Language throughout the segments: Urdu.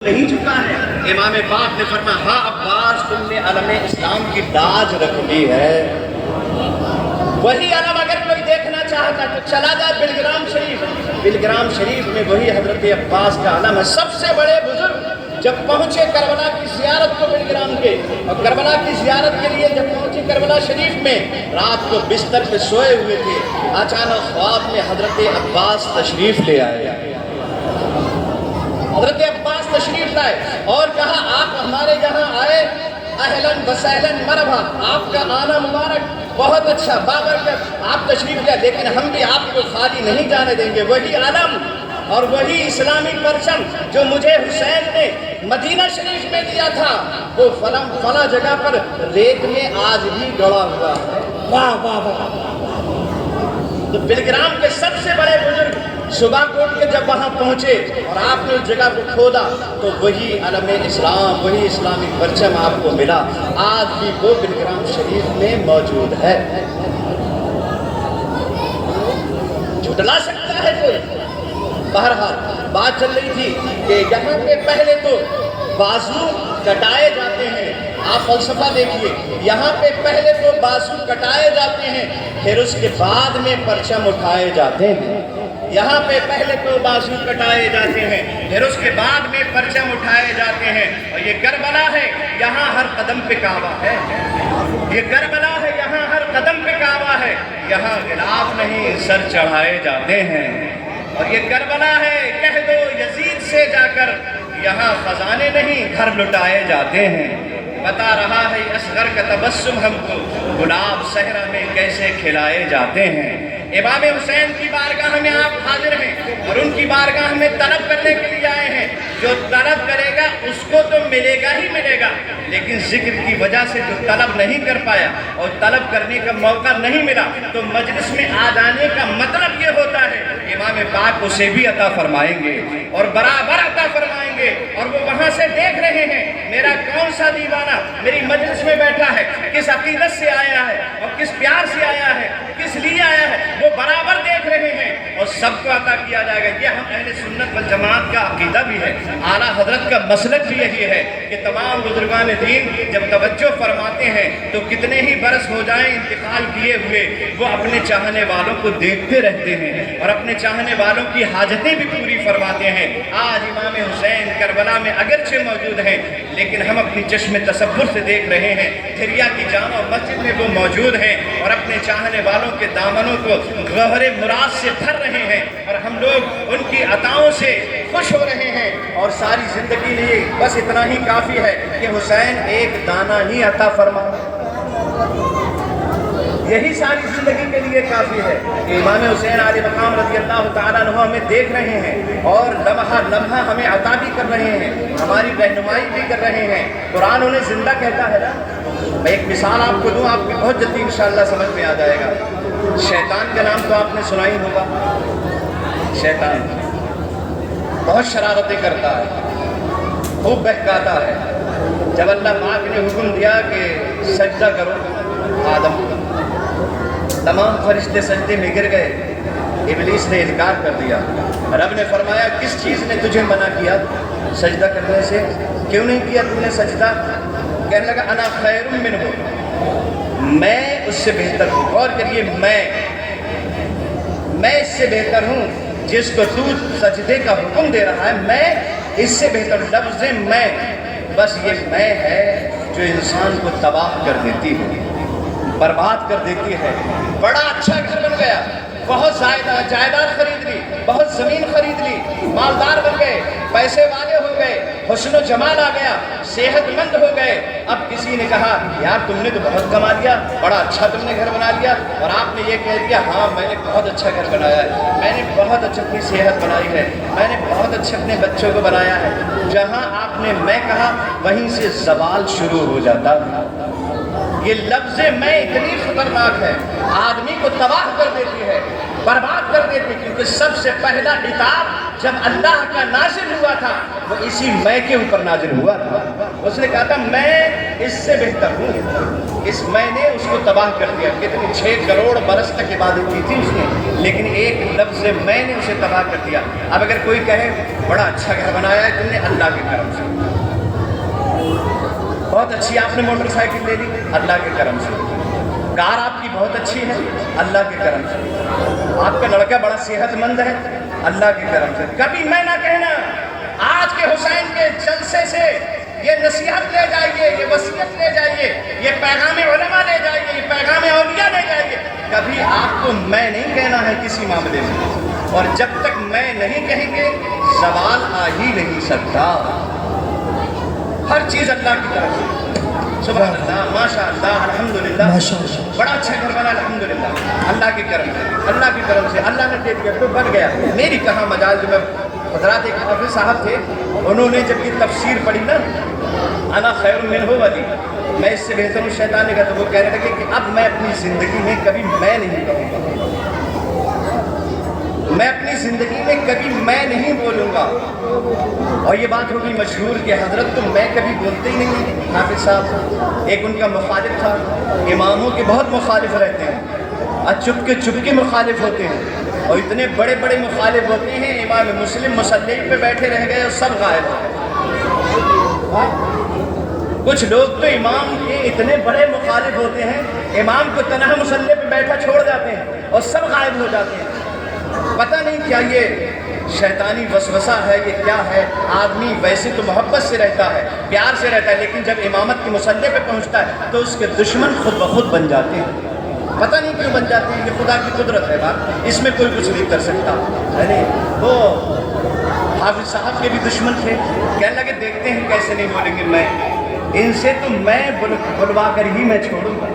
نہیں چکا ہے۔ امام پاک نے فرمایا ہاں عباس تم نے علم اسلام کی لاج رکھ لی ہے۔ وہی علم اگر کوئی دیکھنا چاہتا تو چلا جائے بلگرام شریف۔ بلگرام شریف میں وہی حضرت عباس کا علم ہے۔ سب سے بڑے بزرگ جب پہنچے کربلا کی زیارت کو بلگرام کے، اور کربلا کی زیارت کے لیے جب پہنچے کربلا شریف میں، رات کو بستر پہ سوئے ہوئے تھے، اچانک خواب میں حضرت عباس تشریف لے آئے۔ حضرت عباس تشریف لائے اور کہا آپ ہمارے یہاں آئے، اہلاً وسہلاً مرحبا، آپ کا آنا مبارک، بہت اچھا بابرکت، آپ تشریف لائے، لیکن ہم بھی آپ کو خالی نہیں جانے دیں گے۔ وہی علم اور وہی اسلامی پرچم جو مجھے حسین نے مدینہ شریف میں دیا تھا، وہ فلاں جگہ پر ریت میں آج بھی گڑا ہوا ہے۔ واہ واہ واہ۔ تو بلگرام کے سب سے بڑے بزرگ صبح کو اٹھ کے جب وہاں پہنچے اور آپ نے اس جگہ کو کھودا تو وہی علم اسلام، وہی اسلامی پرچم آپ کو ملا۔ آج بھی وہ بلگرام شریف میں موجود ہے۔ جھٹلا سکتا ہے کوئی؟ بہرحال بات چل رہی تھی کہ یہاں کے پہلے تو بازو کٹائے جاتے ہیں۔ آپ فلسفہ دیکھیے، یہاں پہ پہلے تو بازو کٹائے جاتے ہیں، پھر اس کے بعد میں پرچم اٹھائے جاتے ہیں۔ یہاں پہ پہلے تو بازو کٹائے جاتے ہیں، پھر اس کے بعد میں پرچم اٹھائے جاتے ہیں۔ اور یہ کربلا ہے، یہاں ہر قدم پہ کعبہ ہے۔ یہ کربلا ہے، یہاں ہر قدم پہ کعبہ ہے۔ یہاں غلاف نہیں، سر چڑھائے جاتے ہیں۔ اور یہ کربلا ہے، کہہ دو یزید سے جا کر، یہاں خزانے نہیں، گھر لٹائے جاتے ہیں۔ بتا رہا ہے اصغر کا تبسم ہم کو، گلاب صحرا میں کیسے کھلائے جاتے ہیں۔ امام حسین کی بارگاہ میں آپ حاضر ہیں اور ان کی بارگاہ میں طلب کرنے کے لیے آئے ہیں۔ جو طلب کرے گا اس کو تو ملے گا ہی ملے گا، لیکن ذکر کی وجہ سے جو طلب نہیں کر پایا اور طلب کرنے کا موقع نہیں ملا تو مجلس میں آ جانے کا مطلب یہ ہوتا ہے امام پاک اسے بھی عطا فرمائیں گے اور برابر عطا فرمائیں گے۔ اور وہ وہاں سے دیکھ رہے ہیں میرا کون سا دیوانہ میری مجلس میں بیٹھا ہے، کس عقیدت سے آیا ہے اور کس پیار سے آیا ہے، کس لیے آیا ہے، وہ برابر دیکھ رہے ہیں اور سب کو عطا کیا جائے گا۔ یہ ہم اہل سنت والجماعت کا عقیدہ بھی ہے، اعلیٰ حضرت کا مسلک بھی یہی ہے کہ تمام بزرگان دین جب توجہ فرماتے ہیں تو کتنے ہی برس ہو جائیں انتقال کیے ہوئے، وہ اپنے چاہنے والوں کو دیکھتے رہتے ہیں اور اپنے چاہنے والوں کی حاجتیں بھی پوری فرماتے ہیں۔ آج امام حسین کربلا میں اگرچہ موجود ہیں لیکن ہم اپنی چشم تصور سے دیکھ رہے ہیں، دھریا کی جامع مسجد میں وہ موجود ہیں اور اپنے چاہنے والوں کے دامنوں کو گوہر مراد سے بھر رہے ہیں اور ہم لوگ ان کی عطاؤں سے خوش ہو رہے ہیں۔ اور ساری زندگی لیے بس اتنا ہی کافی ہے کہ حسین ایک دانہ ہی عطا فرما، یہی ساری زندگی کے لیے کافی ہے کہ امام حسین علی مقام رضی اللہ تعالیٰ عنہ ہمیں دیکھ رہے ہیں اور لمحہ لمحہ ہمیں عطا بھی کر رہے ہیں، ہماری رہنمائی بھی کر رہے ہیں۔ قرآن انہیں زندہ کہتا ہے نا۔ میں ایک مثال آپ کو دوں، آپ کو بہت جلدی انشاءاللہ سمجھ میں آ جائے گا۔ شیطان کا نام تو آپ نے سنا ہی ہوگا۔ شیطان بہت شرارتیں کرتا ہے، خوب بہکاتا ہے۔ جب اللہ پاک نے حکم دیا کہ سجدہ کرو آدم کو، تمام فرشتے سجدے میں گر گئے، ابلیس نے انکار کر دیا۔ رب نے فرمایا کس چیز نے تجھے منع کیا سجدہ کرنے سے؟ کیوں نہیں کیا تم نے سجدہ؟ کہنے لگا انا خیر منہ، میں اس سے بہتر ہوں۔ غور کریے، میں اس سے بہتر ہوں، جس کو تو سجدے کا حکم دے رہا ہے میں اس سے بہتر ہوں۔ لفظ میں، بس یہ میں ہے جو انسان کو تباہ کر دیتی ہے، برباد کر دیتی ہے۔ بڑا اچھا گھر بن گیا، بہت جائیداد خرید لی، بہت زمین خرید لی، مالدار بن گئے، پیسے والے ہو گئے، حسن و جمال آ گیا، صحت مند ہو گئے۔ اب کسی نے کہا یار تم نے تو بہت کما لیا، بڑا اچھا تم نے گھر بنا لیا، اور آپ نے یہ کہہ دیا ہاں میں نے بہت اچھا گھر بنایا ہے، میں نے بہت اچھا اپنی صحت بنائی ہے، میں نے بہت اچھے اپنے بچوں کو بنایا ہے۔ جہاں آپ نے میں کہا وہیں سے زوال شروع ہو جاتا۔ یہ لفظ میں اتنی خطرناک ہے، آدمی کو تباہ کر دیتی ہے، برباد کر دیتی، کیونکہ سب سے پہلا عتاب جب اللہ کا نازل ہوا تھا وہ اسی میں کے اوپر نازل ہوا تھا۔ اس نے کہا تھا میں اس سے بہتر ہوں، اس میں نے اس کو تباہ کر دیا۔ کتنی 6 کروڑ برس تک عبادت کی تھی اس نے، لیکن ایک لفظ میں نے اسے تباہ کر دیا۔ اب اگر کوئی کہے بڑا اچھا گھر بنایا ہے تم نے، اللہ کے کرم سے، بہت اچھی آپ نے موٹر سائیکل لے لی، اللہ کے کرم سے، کار آپ کی بہت اچھی ہے، اللہ کے کرم سے، آپ کا لڑکا بڑا صحت مند ہے، اللہ کے کرم سے۔ کبھی میں نہ کہنا آج کے حسین کے جلسے سے یہ نصیحت لے جائیے، یہ وصیت لے جائیے، یہ پیغام علماء لے جائیے، یہ پیغام اولیاء لے جائیے، کبھی آپ کو میں نہیں کہنا ہے کسی معاملے میں، اور جب تک میں نہیں کہیں گے زوال آ ہی نہیں سکتا۔ ہر چیز اللہ کی طرف سے، سبحان اللہ، ماشاء اللہ، الحمدللہ، بڑا اچھا گھر بنا الحمدللہ، اللہ کے کرم سے، اللہ کی طرف سے، اللہ نے دے دیا تو بن گیا۔ میری کہاں مجال، جو میں حضرات ایک حافظ صاحب تھے، انہوں نے جب یہ تفسیر پڑھی نا انا خیر منہ والی، میں اس سے بہتر ہوں شیطان نے کہا، تو وہ کہنے لگے کہ اب میں اپنی زندگی میں کبھی میں نہیں کہوں گا، میں اپنی زندگی میں کبھی میں نہیں بولوں گا۔ اور یہ بات ہوگی مشہور کہ حضرت تو میں کبھی بولتے ہی نہیں۔ حافظ صاحب ایک ان کا مخالف تھا، اماموں کے بہت مخالف رہتے ہیں اور چپ کے مخالف ہوتے ہیں، اور اتنے بڑے بڑے مخالف ہوتے ہیں، امام مسلم مصلی پہ بیٹھے رہ گئے اور سب غائب ہو گئے۔ کچھ لوگ تو امام کے اتنے بڑے مخالف ہوتے ہیں، امام کو تنہا مصلی پہ بیٹھا چھوڑ جاتے ہیں اور سب غائب ہو جاتے ہیں۔ پتہ نہیں کیا یہ شیطانی وسوسہ ہے، یہ کیا ہے؟ آدمی ویسے تو محبت سے رہتا ہے، پیار سے رہتا ہے، لیکن جب امامت کی مصلی پہ پہنچتا ہے تو اس کے دشمن خود بخود بن جاتے ہیں۔ پتہ نہیں کیوں بن جاتے ہیں، یہ خدا کی قدرت ہے بات، اس میں کوئی کچھ نہیں کر سکتا۔ یعنی وہ حافظ صاحب کے بھی دشمن تھے، کہنے لگے دیکھتے ہیں کیسے نہیں بولیں گے، میں ان سے تو میں بلوا کر ہی میں چھوڑوں گا۔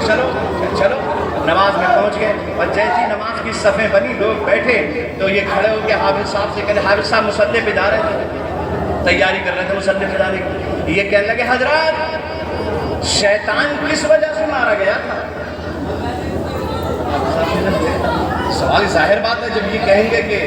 چلو نماز میں پہنچ گئے، اور جیسی نماز کی صفیں بنی، لوگ بیٹھے تو یہ کھڑے ہو کے حافظ صاحب سے کہنے، حافظ صاحب مصلی پہ جا رہے تھے، تیاری کر رہے تھے مصلی پہ جانے کی، یہ کہنے لگے حضرات شیطان کس وجہ سے مارا گیا تھا؟ سوال ظاہر بات ہے، جب یہ کہیں گے کہ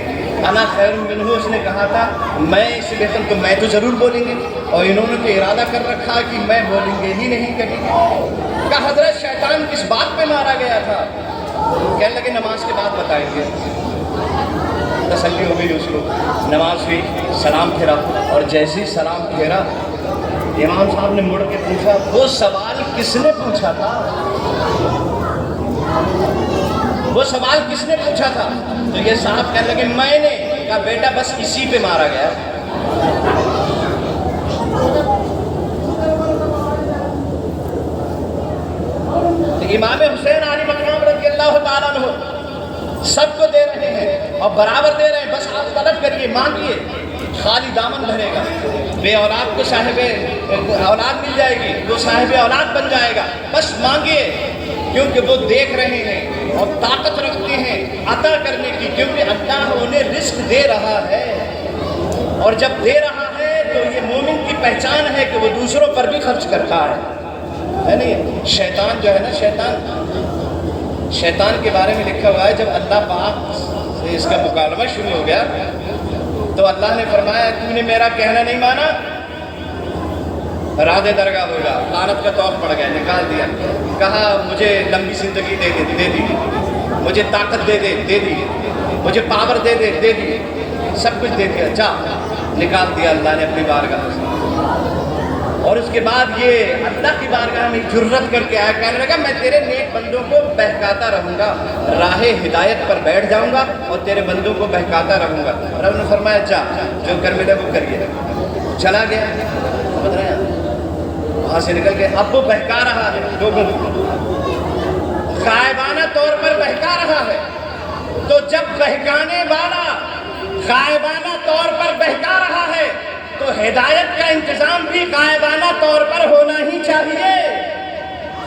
انا خیر منہ، اس نے کہا تھا میں اس سے بہتر، تو میں تو ضرور بولیں گے، اور انہوں نے تو ارادہ کر رکھا کہ میں بولیں گے ہی نہیں کہیں۔ کہ حضرت شیطان کس بات پہ مارا گیا تھا؟ کہنے لگے نماز کے بعد بتائیں گے۔ تسلی ہو گئی اس کو، نماز ہوئی، سلام پھیرا، اور جیسے ہی سلام پھیرا امام صاحب نے مڑ کے پوچھا وہ سوال کس نے پوچھا تھا؟ وہ سوال کس نے پوچھا تھا؟ تو یہ صاحب کہنے لگے میں نے کہا بیٹا بس اسی پہ مارا گیا۔ تو امام حسین علی مقام رضی اللہ تعالیٰ عنہ سب کو دے رہے ہیں اور برابر دے رہے ہیں، بس آپ طلب کریے، مانگیے، خالی دامن بھرے گا، بے اولاد کو صاحب اولاد مل جائے گی، وہ صاحب اولاد بن جائے گا، بس مانگیے، کیونکہ وہ دیکھ رہے ہیں اور طاقت رکھتے ہیں عطا کرنے کی، کیونکہ اللہ انہیں رزق دے رہا ہے، اور جب دے رہا ہے تو یہ مومن کی پہچان ہے کہ وہ دوسروں پر بھی خرچ کرتا ہے نہیں؟ شیطان جو ہے نا، شیطان کے بارے میں لکھا ہوا ہے، جب اللہ پاک سے اس کا مکالمہ شروع ہو گیا تو اللہ نے فرمایا تو نے میرا کہنا نہیں مانا، راد درگاہ ہوگا، لعنت کا طوق پڑ گیا، نکال دیا، کہا مجھے لمبی زندگی دے دی، مجھے طاقت دے دی، مجھے پاور دے دی، سب کچھ دے دیا، جا، نکال دیا اللہ نے اپنی بارگاہ سے۔ اور اس کے بعد یہ اللہ کی بارگاہ میں جرت کر کے آیا، کہنے لگا میں تیرے نیک بندوں کو بہکاتا رہوں گا، راہ ہدایت پر بیٹھ جاؤں گا اور تیرے بندوں کو بہکاتا رہوں گا۔ رب نے فرمایا جا، جو کر ملے وہ کریے۔ چلا گیا، سمجھ رہے ہیں، وہاں سے نکل کے اب وہ بہکا رہا ہے لوگوں کو، غائبانہ طور پر بہکا رہا ہے۔ تو جب بہکانے والا غائبانہ طور پر بہکا رہا ہے تو ہدایت کا انتظام بھی غائبانہ طور پر ہونا ہی چاہیے،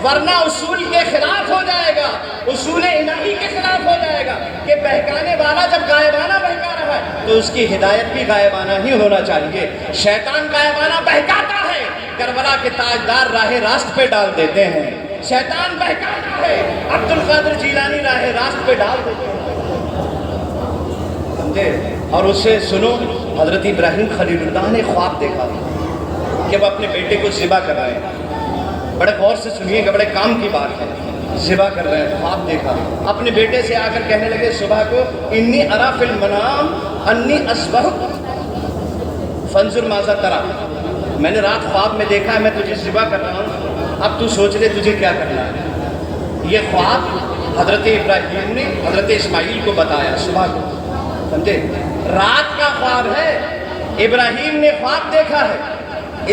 ورنہ اصول کے خلاف ہو جائے گا، اصول الہی کے خلاف ہو جائے گا کہ بہکانے والا جب غائبانہ بہکا رہا ہے تو اس کی ہدایت بھی غائبانہ ہی ہونا چاہیے۔ شیطان غائبانہ بہکاتا ہے، کربلا کے تاجدار راہ راست پہ ڈال دیتے ہیں، شیطان بہکاتا ہے، عبد القادر جیلانی راہ راست پہ ڈال دیتے ہیں، سمجھے؟ اور اسے سنو، حضرت ابراہیم خلیل اللہ نے خواب دیکھا کہ وہ اپنے بیٹے کو ذبح کرائیں، بڑے غور سے سنیے کہ بڑے کام کی بات ہے. ذبح کر رہے ہیں, خواب دیکھا, اپنے بیٹے سے آ کر کہنے لگے صبح کو انی ارا فی المنام انی اصبحک فانظر ماذا تری, میں نے رات خواب میں دیکھا ہے میں تجھے ذبح کر رہا ہوں, اب تو سوچ لے تجھے کیا کرنا ہے. یہ خواب حضرت ابراہیم نے حضرت اسماعیل کو بتایا صبح کو, سمجھے, رات کا خواب ہے, ابراہیم نے خواب دیکھا ہے,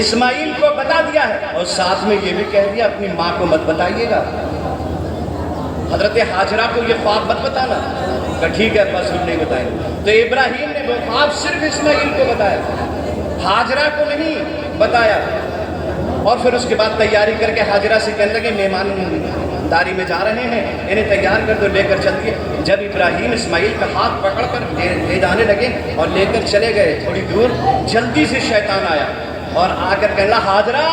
اسماعیل کو بتا دیا ہے, اور ساتھ میں یہ بھی کہہ دیا اپنی ماں کو مت بتائیے گا. حضرت حاجرہ کو یہ خواب مت بتانا, کہ ٹھیک ہے بس ہم نہیں بتائیں. تو ابراہیم نے وہ خواب صرف اسماعیل کو بتایا, حاجرہ کو نہیں بتایا. اور پھر اس کے بعد تیاری کر کے حاجرہ سے کہنے لگے مہمان داری میں جا رہے ہیں, انہیں تیار کر دو, لے کر چلتی ہے. جب ابراہیم اسماعیل کا ہاتھ پکڑ کر لے جانے لگے اور لے کر چلے گئے تھوڑی دور, جلدی سے شیطان آیا اور آ کر کہنے لگا حاجرہ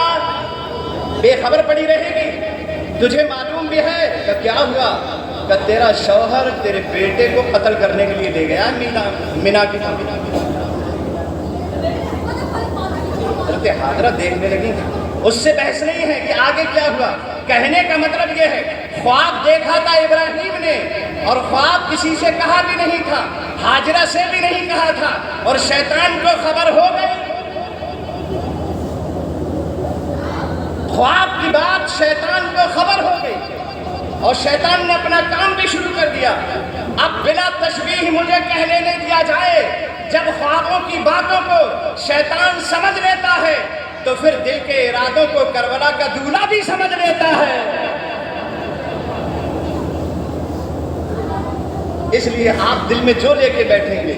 بے خبر پڑی رہے گی, تجھے معلوم بھی ہے کہ کیا ہوا, کہ تیرا شوہر تیرے بیٹے کو قتل کرنے کے لیے لے گیا مینا کی. حضرت حاجرہ دیکھنے لگی, اس سے بحث نہیں ہے کہ آگے کیا ہوا. کہنے کا مطلب یہ ہے خواب دیکھا تھا ابراہیم نے, اور خواب کسی سے کہا بھی نہیں تھا, حاجرہ سے بھی نہیں کہا تھا, اور شیطان کو خبر ہو گئی. خواب کی بات شیطان کو خبر ہو گئی اور شیطان نے اپنا کام بھی شروع کر دیا. اب بلا تشبیہ مجھے کہہ لینے دیا جائے, جب خوابوں کی باتوں کو شیطان سمجھ لیتا ہے تو پھر دل کے ارادوں کو کربلا کا دولہا بھی سمجھ لیتا ہے. اس لیے آپ دل میں جو لے کے بیٹھیں گے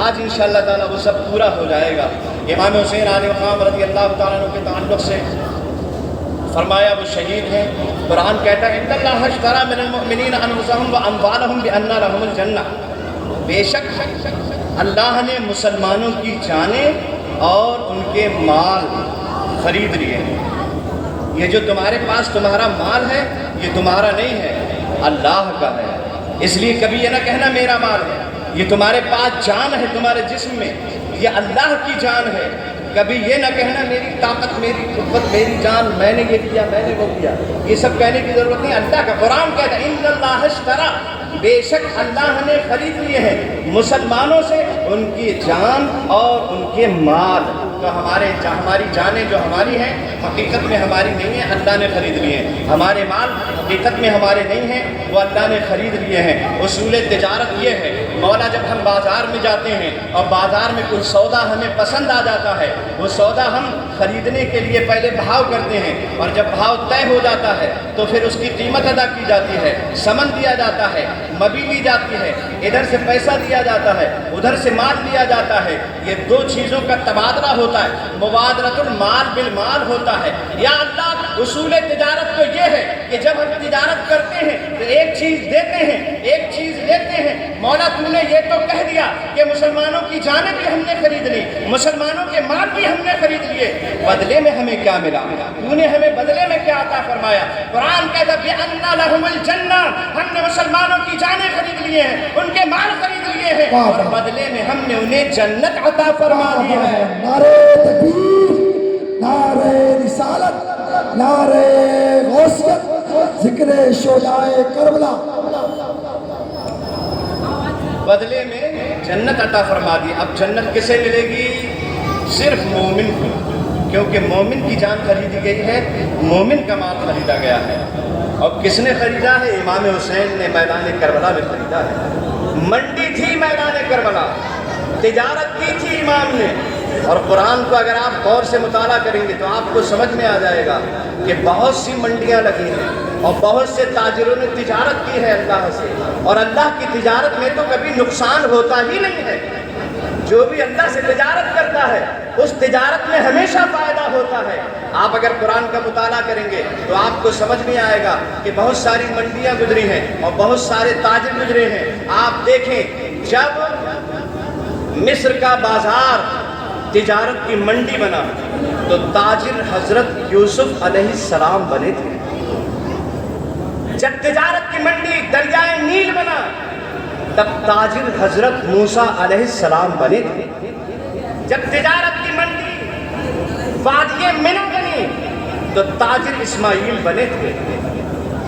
آج انشاءاللہ تعالیٰ وہ سب پورا ہو جائے گا. امام حسین علیہ السلام رضی اللہ تعالیٰ عنہ کے تعلق سے فرمایا وہ شہید ہیں. قرآن کہتا ہے ان اللہ اشتری من المؤمنین انفسهم واموالهم بان لهم الجنہ, بے شک اللہ نے مسلمانوں کی جانیں اور ان کے مال خرید لیے ہیں. یہ جو تمہارے پاس تمہارا مال ہے یہ تمہارا نہیں ہے, اللہ کا ہے. اس لیے کبھی یہ نہ کہنا میرا مال ہے. یہ تمہارے پاس جان ہے تمہارے جسم میں, یہ اللہ کی جان ہے. کبھی یہ نہ کہنا میری طاقت, میری قوت, میری جان, میں نے یہ کیا, میں نے وہ کیا. یہ سب کہنے کی ضرورت نہیں. اللہ کا قرآن کہتا ہے ان اللہ اشتری, بے شک اللہ نے خرید لیے ہیں مسلمانوں سے ان کی جان اور ان کے مال. تو ہماری جانیں جو ہماری ہیں حقیقت میں ہماری نہیں ہیں, اللہ نے خرید لیے ہیں. ہمارے مال حقیقت میں ہمارے نہیں ہیں, وہ اللہ نے خرید لیے ہیں. اصول تجارت یہ ہے, مولا جب ہم بازار میں جاتے ہیں اور بازار میں کوئی سودا ہمیں پسند آ جاتا ہے, وہ سودا ہم خریدنے کے لیے پہلے بھاؤ کرتے ہیں, اور جب بھاؤ طے ہو جاتا ہے تو پھر اس کی قیمت ادا کی جاتی ہے, سمن دیا جاتا ہے, مبی لی جاتی ہے, ادھر سے پیسہ دیا جاتا ہے, ادھر سے مال دیا جاتا ہے. یہ دو چیزوں کا تبادلہ ہوتا ہے, مبادرۃ المال بالمال ہوتا ہے. یا اللہ اصول تجارت تو یہ ہے کہ جب ہم تجارت کرتے ہیں تو ایک چیز دیتے ہیں ایک چیز لیتے ہیں. مولا تو نے یہ تو کہہ دیا کہ مسلمانوں کی جانیں بھی ہم نے خرید لی, مسلمانوں کے مال بھی ہم نے خرید لیے, بدلے میں ہمیں کیا ملا, تو نے ہمیں بدلے میں کیا عطا فرمایا. قرآن کہتا ہے بِأَنَّ لَهُمُ الْجَنَّةَ, ہم نے مسلمانوں کی جانیں خرید لیے ہیں, ان کے مال خرید لیے ہیں, اور بدلے میں ہم نے انہیں جنت عطا فرما دی ہے. نعرہ تکبیر, نعرہ رسالت, نعرہ غوثیت, ذکر شہدائے کربلا. بدلے میں جنت عطا فرما دی. اب جنت کسے ملے گی؟ صرف مومن کو, کیونکہ مومن کی جان خریدی گئی ہے, مومن کا مال خریدا گیا ہے. اور کس نے خریدا ہے؟ امام حسین نے میدان کربلا میں خریدا ہے. منڈی تھی میدان کربلا, تجارت کی تھی امام نے. اور قرآن کو اگر آپ غور سے مطالعہ کریں گے تو آپ کو سمجھ میں آ جائے گا کہ بہت سی منڈیاں لگی ہیں اور بہت سے تاجروں نے تجارت کی ہے اللہ سے, اور اللہ کی تجارت میں تو کبھی نقصان ہوتا ہی نہیں ہے. جو بھی اللہ سے تجارت کرتا ہے اس تجارت میں ہمیشہ فائدہ ہوتا ہے. آپ اگر قرآن کا مطالعہ کریں گے تو آپ کو سمجھ میں آئے گا کہ بہت ساری منڈیاں گزری ہیں اور بہت سارے تاجر گزرے ہیں. آپ دیکھیں جب مصر کا بازار تجارت کی منڈی بنا تو تاجر حضرت یوسف علیہ السلام بنے تھے. جب تجارت کی منڈی دریائے نیل بنا تب تاجر حضرت موسیٰ علیہ السلام بنے تھے. جب تجارت کی منڈی وادی منی بنی تو تاجر اسماعیل بنے تھے۔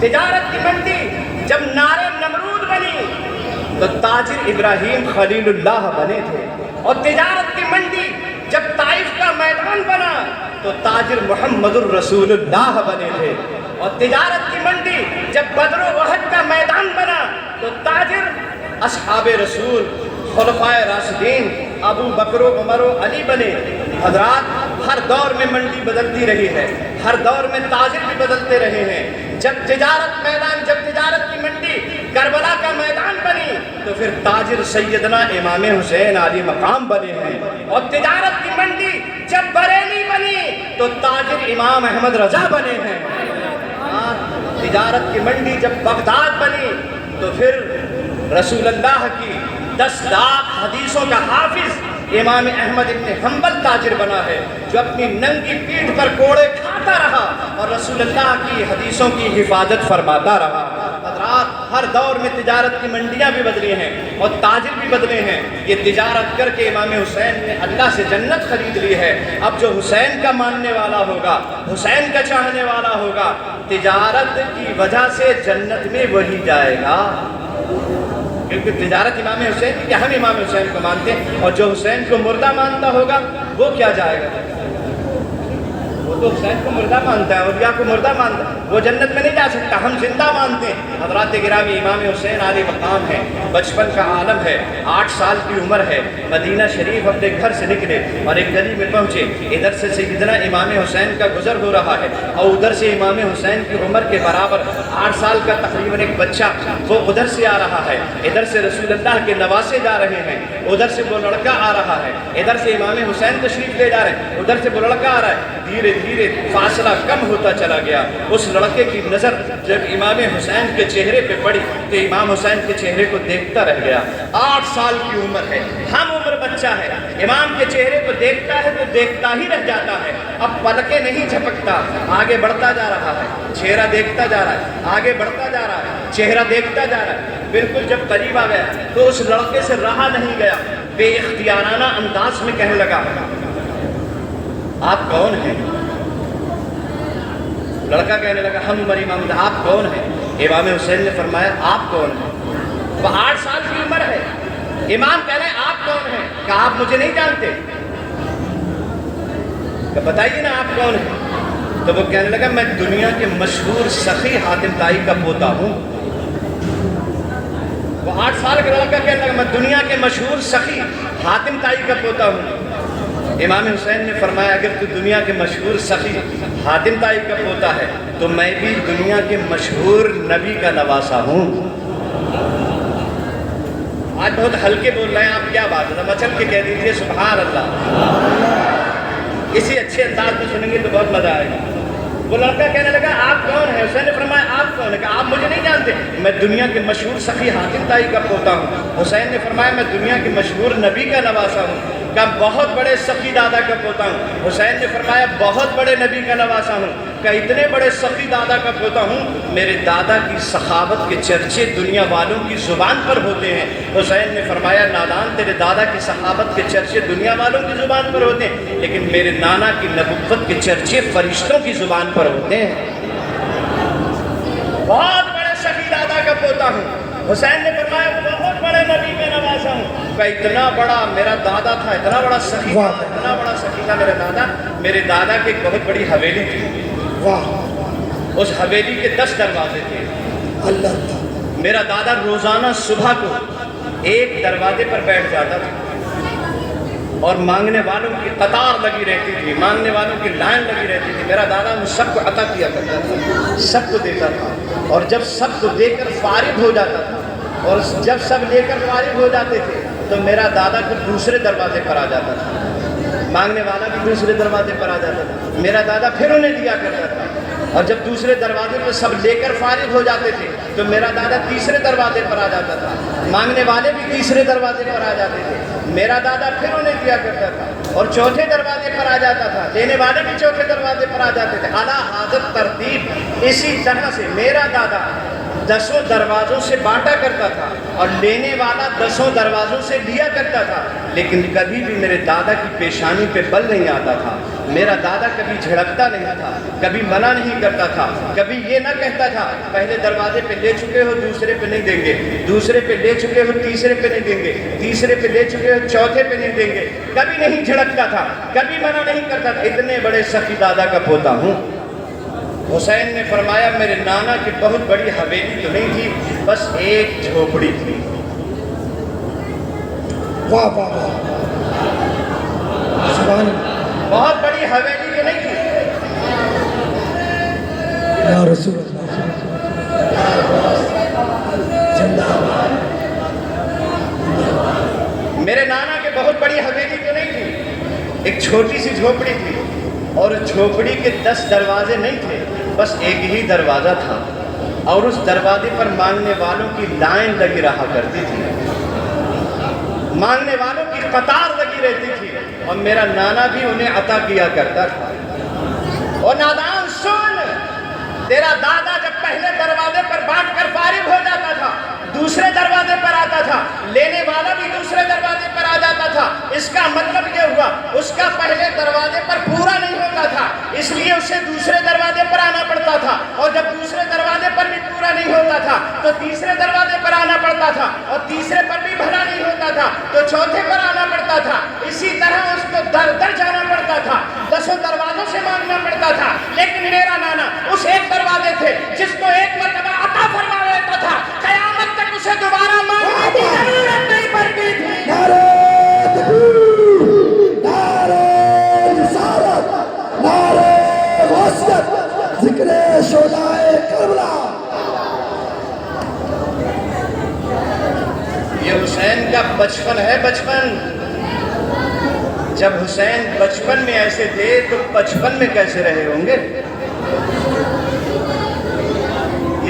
تجارت کی منڈی جب نارے نمرود بنی تو تاجر ابراہیم خلیل اللہ بنے تھے، اور تجارت کی منڈی جب طائف کا میدان بنا تو تاجر محمد الرسول اللہ بنے تھے، اور تجارت کی منڈی جب بدر و احد کا میدان بنا تو تاجر اصحاب رسول خلفائے راشدین ابو بکر و عمر و علی بنے۔ حضرات، ہر دور میں منڈی بدلتی رہی ہے، ہر دور میں تاجر بھی بدلتے رہے ہیں۔ جب تجارت کی منڈی کربلا کا میدان بنی تو پھر تاجر سیدنا امام حسین علی مقام بنے ہیں، اور تجارت کی منڈی جب بریلی بنی تو تاجر امام احمد رضا بنے ہیں۔ تجارت کی منڈی جب بغداد بنی تو پھر رسول اللہ کی 10 لاکھ حدیثوں کا حافظ امام احمد ابن حنبل تاجر بنا ہے، جو اپنی ننگی پیٹھ پر کوڑے کھاتا رہا اور رسول اللہ کی حدیثوں کی حفاظت فرماتا رہا۔ حضرات، ہر دور میں تجارت کی منڈیاں بھی بدلی ہیں اور تاجر بھی بدلے ہیں۔ یہ تجارت کر کے امام حسین نے اللہ سے جنت خرید لی ہے۔ اب جو حسین کا ماننے والا ہوگا، حسین کا چاہنے والا ہوگا، تجارت کی وجہ سے جنت میں وہی جائے گا، کیونکہ تجارت امام حسین کی، کہ ہم امام حسین کو مانتے ہیں، اور جو حسین کو مردہ مانتا ہوگا وہ کیا جائے گا؟ وہ تو حسین کو مردہ مانتا ہے، اولیاء کو مردہ مانتا ہے، وہ جنت میں نہیں جا سکتا، ہم زندہ مانتے ہیں۔ حضرات گرامی، امام حسین علی مقام ہے، بچپن کا عالم ہے، 8 سال کی عمر ہے، مدینہ شریف اپنے گھر سے نکلے اور ایک گلی میں پہنچے، ادھر سے سیدنا امام حسین کا گزر ہو رہا ہے اور ادھر سے امام حسین کی عمر کے برابر 8 سال کا تقریباً ایک بچہ وہ ادھر سے آ رہا ہے، ادھر سے رسول اللہ کے نواسے جا رہے ہیں، ادھر سے وہ لڑکا آ رہا ہے، ادھر سے امام حسین تشریف لے جا رہے ہیں، ادھر سے وہ لڑکا آ رہا ہے۔ دھیرے دھیرے فاصلہ کم ہوتا چلا گیا۔ اس لڑکے کی نظر جب امام حسین کے چہرے پہ پڑی تو امام حسین کے چہرے کو دیکھتا رہ گیا۔ 8 سال کی عمر ہے، ہم عمر بچہ ہے، امام کے چہرے کو دیکھتا ہے تو دیکھتا ہی رہ جاتا ہے، اب پلکیں نہیں جھپکتا، آگے بڑھتا جا رہا ہے، چہرہ دیکھتا جا رہا ہے، آگے بڑھتا جا رہا ہے، چہرہ دیکھتا جا رہا ہے۔ بالکل جب قریب آ گیا تو اس لڑکے سے رہا نہیں گیا، بے اختیارانہ انداز میں کہنے لگا، آپ کون ہیں؟ لڑکا کہنے لگا، ہم عمر امام، آپ کون ہیں؟ امام حسین نے فرمایا، آپ کون ہیں؟ وہ 8 سال کی عمر ہے، امام کہہ رہے ہیں آپ کون ہیں؟ کہا آپ مجھے نہیں جانتے؟ کہ بتائیے نا آپ کون ہیں؟ تو وہ کہنے لگا، میں دنیا کے مشہور سخی حاتم طائی کا پوتا ہوں۔ وہ 8 سال کا لڑکا کہنے لگا، میں دنیا کے مشہور سخی حاتم طائی کا پوتا ہوں۔ امام حسین نے فرمایا، اگر تو دنیا کے مشہور سخی حاتم طائی کا پوتا ہے تو میں بھی دنیا کے مشہور نبی کا نواسا ہوں۔ آج بہت ہلکے بول رہے ہیں آپ، کیا بات ہے؟ مچل کے کہہ دیجیے سبحان اللہ، اسی اچھے انداز میں سنیں گے تو بہت مزہ آئے گا۔ وہ لڑکا کہنے لگا، آپ کون ہیں؟ حسین نے فرمایا، آپ کون ہیں؟ کہ آپ مجھے نہیں جانتے؟ میں دنیا کے مشہور سخی حاتم طائی کا پوتا ہوں۔ حسین نے فرمایا، میں دنیا کے مشہور نبی کا نواسا ہوں۔ کہ بہت بڑے سخی دادا کا پوتا ہوں۔ حسین نے فرمایا، بہت بڑے نبی کا نواسا ہوں۔ کہ اتنے بڑے سخی دادا کا پوتا ہوں، میرے دادا کی سخاوت کے چرچے دنیا والوں کی زبان پر ہوتے ہیں۔ حسین نے فرمایا، نادان، تیرے دادا کی سخاوت کے چرچے دنیا والوں کی زبان پر ہوتے ہیں، لیکن میرے نانا کی نبوت کے چرچے فرشتوں کی زبان پر ہوتے ہیں۔ بہت بڑے سخی دادا کا پوتا ہوں۔ حسین نے فرمایا، بہت بڑے نبی کا نواسا ہوں۔ کہ اتنا بڑا میرا دادا تھا، اتنا بڑا سخی تھا، اتنا بڑا سخی تھا میرے دادا کی ایک بہت بڑی حویلی تھی۔ اس حویلی کے 10 دروازے تھے۔ اللہ، میرا دادا روزانہ صبح کو ایک دروازے پر بیٹھ جاتا تھا اور مانگنے والوں کی قطار لگی رہتی تھی، مانگنے والوں کی لائن لگی رہتی تھی۔ میرا دادا مجھ سب کو عطا کیا کرتا تھا، سب کو دیتا تھا، اور جب سب کو دے کر فارغ ہو جاتا تھا اور جب سب لے کر فارغ ہو جاتے تھے تو میرا دادا پھر دوسرے دروازے پر آ جاتا تھا، مانگنے والا بھی دوسرے دروازے پر آ جاتا تھا، میرا دادا پھر انہیں دیا کرتا تھا، اور جب دوسرے دروازے پہ سب لے کر فارغ ہو جاتے تھے تو میرا دادا تیسرے دروازے پر آ جاتا تھا، مانگنے والے بھی تیسرے دروازے پر آ جاتے تھے، میرا دادا پھر انہیں دیا کرتا تھا، اور چوتھے دروازے پر آ جاتا تھا، لینے والے بھی چوتھے دروازے پر آ جاتے تھے، اعلیٰ حاضر ترتیب۔ اسی طرح سے میرا دادا 10 دروازوں سے بانٹا کرتا تھا اور لینے والا 10 دروازوں سے لیا کرتا تھا، لیکن کبھی بھی میرے دادا کی پیشانی پہ بل نہیں آتا تھا، میرا دادا کبھی جھڑکتا نہیں تھا، کبھی منع نہیں کرتا تھا، کبھی یہ نہ کہتا تھا پہلے دروازے پہ لے چکے ہو دوسرے پہ نہیں دیں گے، دوسرے پہ لے چکے ہو تیسرے پہ نہیں دیں گے، تیسرے پہ لے چکے ہو چوتھے پہ نہیں دیں گے، کبھی نہیں جھڑکتا تھا، کبھی منع نہیں کرتا تھا۔ اتنے بڑے سخی دادا کا پوتا ہوں۔ حسین نے فرمایا میرے نانا کی بہت بڑی حویلی تو نہیں تھی، بس ایک جھوپڑی تھی۔ واہ واہ واہ، سبحان اللہ، بہت بڑی حویلی تو نہیں تھی۔ یا رسول اللہ، زندہ باد۔ میرے نانا کے بہت بڑی حویلی تو نہیں تھی، ایک چھوٹی سی جھوپڑی تھی، اور جھوپڑی کے 10 دروازے نہیں تھے، بس ایک ہی دروازہ تھا، اور اس دروازے پر مانگنے والوں کی لائن لگی رہا کرتی تھی، مانگنے والوں کی قطار لگی رہتی تھی، اور میرا نانا بھی انہیں عطا کیا کرتا تھا۔ اور نادان سن، تیرا دادا جب پہلے دروازے پر بانٹ کر فارغ ہو جاتا تھا، دوسرے دروازے پر آتا تھا، لینے والا بھی دوسرے دروازے پر آ جاتا تھا۔ اس کا مطلب یہ ہوا اس کا پہلے دروازے پر پورا نہیں ہوتا تھا، اس لیے اسے دوسرے دروازے پر آنا پڑتا تھا، اور جب دوسرے دروازے پر بھی پورا نہیں ہوتا تھا تو تیسرے دروازے پر آنا پڑتا تھا، اور تیسرے پر بھی بھرا نہیں ہوتا تھا تو چوتھے پر آنا پڑتا تھا۔ اسی طرح اس کو در در جانا پڑتا تھا، 10 دروازوں سے مانگنا پڑتا تھا، لیکن میرا نانا اس ایک دروازے تھے جس کو ایک مرتبہ عطا فرما لیتا تھا، قیامت تک اسے دوبارہ مانگنے کی ضرورت نہیں پڑتی تھی۔ نعرہ تکبیر، نعرہ رسالت، نعرہ غوثیت، ذکر شہدائے کربلا۔ یہ حسین کا بچپن ہے، بچپن۔ جب حسین بچپن میں ایسے تھے تو بچپن میں کیسے رہے ہوں گے؟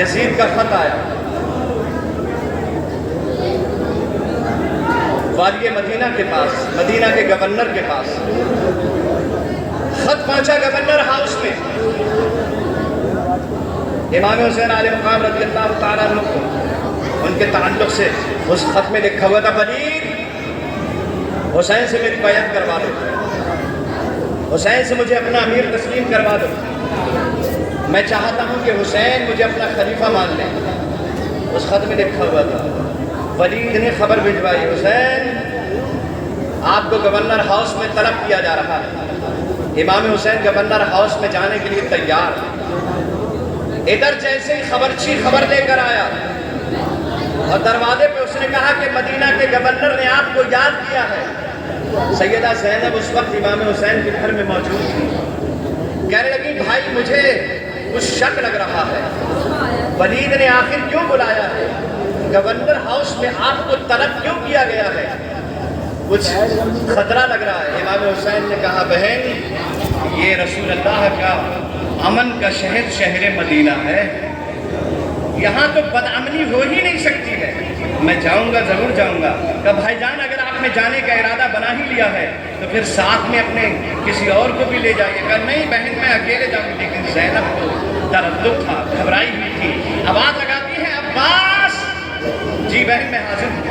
یزید کا خط آیا، والی مدینہ کے پاس، مدینہ کے گورنر کے پاس خط پہنچا گورنر ہاؤس میں۔ امام حسین علیہ مقام رضی اللہ تعالیٰ عنہ کو ان کے تعلق سے اس خط میں لکھا ہوا تھا، ولید حسین سے میری بیعت کروا دو، حسین سے مجھے اپنا امیر تسلیم کروا دو، میں چاہتا ہوں کہ حسین مجھے اپنا خلیفہ مان لیں۔ اس خط میں لکھا ہوا تھا، ولید نے خبر بھجوائی، حسین آپ کو گورنر ہاؤس میں طلب کیا جا رہا ہے۔ امام حسین گورنر ہاؤس میں جانے کے لیے تیار۔ ادھر جیسے ہی خبرچی خبر لے کر آیا، اور دروازے پہ اس نے کہا کہ مدینہ کے گورنر نے آپ کو یاد کیا ہے۔ سیدہ زینب اس وقت امام حسین کے گھر میں موجود تھی، کہنے لگی بھائی مجھے کچھ شک لگ رہا ہے، ولید نے آخر کیوں بلایا ہے، گورنر ہاؤس میں آپ کو طلب کیوں کیا گیا ہے، کچھ خطرہ لگ رہا ہے۔ امام حسین نے کہا بہن یہ رسول اللہ کا امن کا شہر شہر مدینہ ہے، یہاں تو بدامنی ہو ہی نہیں سکتی ہے، میں جاؤں گا ضرور جاؤں گا۔ کہا بھائی جان اگر آپ نے جانے کا ارادہ بنا ہی لیا ہے تو پھر ساتھ میں اپنے کسی اور کو بھی لے جائیے۔ کہا نہیں بہن میں اکیلے جاؤں گی، لیکن زینب کو تردد تھا، گھبرائی ہوئی تھی، آواز لگاتی ہے عباس، جی بہن میں حاضر ہوں،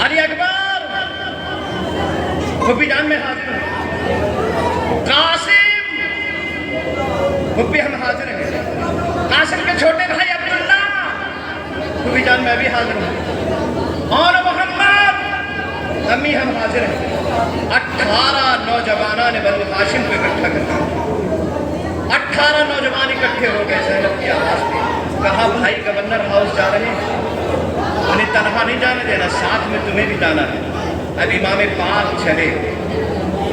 علی اکبر، پھوپھی جان میں حاضر ہوں، قاسم، پھوپھی ہم حاضر ہیں، قاسم کے چھوٹے بھائی عبداللہ، پھوپھی جان میں بھی حاضر ہوں، اور محمد، امی ہم حاضر ہیں۔ 18 نوجوانان بنو ہاشم کو اکٹھا کرتا، 18 نوجوان اکٹھے ہو گئے زینب کی آواز پہ۔ کہا بھائی گورنر ہاؤس جا رہے ہیں، انہیں تنہا نہیں جانے دینا، ساتھ میں تمہیں بھی جانا ہے۔ اب امام پاک چلے،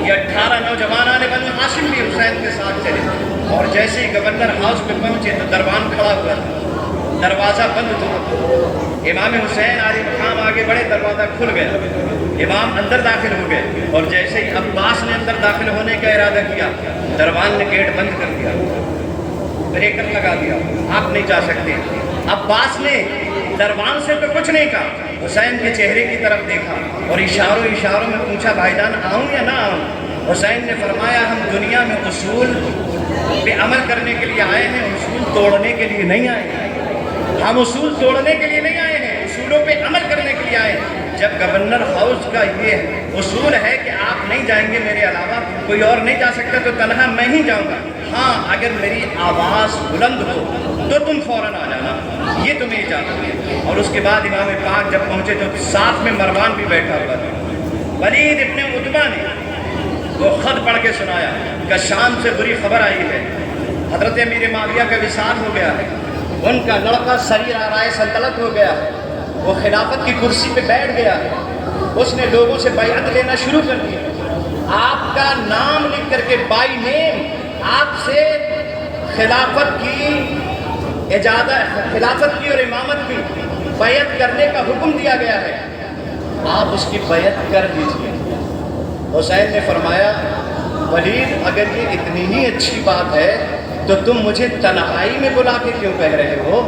یہ 18 نوجوانان بنو ہاشم بھی حسین کے ساتھ چلے، اور جیسے ہی گورنر ہاؤس پہ پہنچے تو دربان کھڑا ہوا تھا، دروازہ بند تھا۔ امام حسین علیہ مقام آگے بڑھے، دروازہ کھل گیا، امام اندر داخل ہو گئے، اور جیسے ہی عباس نے اندر داخل ہونے کا ارادہ کیا، دربان نے گیٹ بند کر دیا، بریکر لگا دیا، آپ نہیں جا سکتے۔ عباس نے دربان سے تو کچھ نہیں کہا، حسین کے چہرے کی طرف دیکھا اور اشاروں میں پوچھا بھائی جان آؤں یا نہ آؤں؟ حسین نے فرمایا ہم دنیا میں اصول پہ عمل کرنے کے لیے آئے ہیں، اصول توڑنے کے لیے نہیں آئے ہیں، ہم اصول توڑنے کے لیے نہیں آئے ہیں، اصولوں پہ عمل کرنے کے لیے آئے ہیں۔ جب گورنر ہاؤس کا یہ اصول ہے کہ آپ نہیں جائیں گے میرے علاوہ کوئی اور نہیں جا سکتا تو تنہا میں ہی جاؤں گا، ہاں اگر میری آواز بلند ہو تو تم فوراً آ جانا، یہ تمہیں اجازت ہے۔ اور اس کے بعد امام پاک جب پہنچے تو ساتھ میں مروان بھی بیٹھا ہوا تھا۔ ولید ابن عتبہ نے وہ خط پڑھ کے سنایا کہ شام سے بری خبر آئی ہے، حضرت امیر معاویہ کا وصال ہو گیا ہے، ان کا لڑکا سریر آرائے سلطنت ہو گیا ہے، وہ خلافت کی کرسی پہ بیٹھ گیا ہے، اس نے لوگوں سے بیعت لینا شروع کر دی، آپ کا نام لکھ کر کے بائی نیم آپ سے خلافت کی اجازت، خلافت کی اور امامت کی بیعت کرنے کا حکم دیا گیا ہے، آپ اس کی بیعت کر دیجیے۔ حسین نے فرمایا ولید اگر یہ اتنی ہی اچھی بات ہے تو تم مجھے تنہائی میں بلا کے کیوں کہہ رہے ہو؟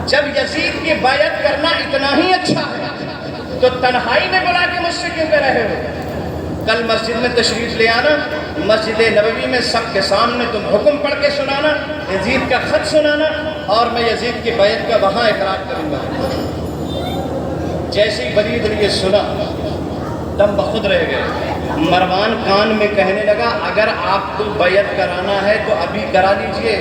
جب یزید کی بیعت کرنا اتنا ہی اچھا ہے تو تنہائی میں بلا کے مجھ سے کیوں کہہ رہے ہو؟ کل مسجد میں تشریف لے آنا، مسجد نبوی میں سب کے سامنے تم حکم پڑھ کے سنانا، یزید کا خط سنانا، اور میں یزید کی بیعت کا وہاں اقرار کروں گا۔ جیسے ہی ولید نے یہ سنا دم بخود رہ گئے۔ مروان کان میں کہنے لگا اگر آپ کو بیعت کرانا ہے تو ابھی کرا لیجئے،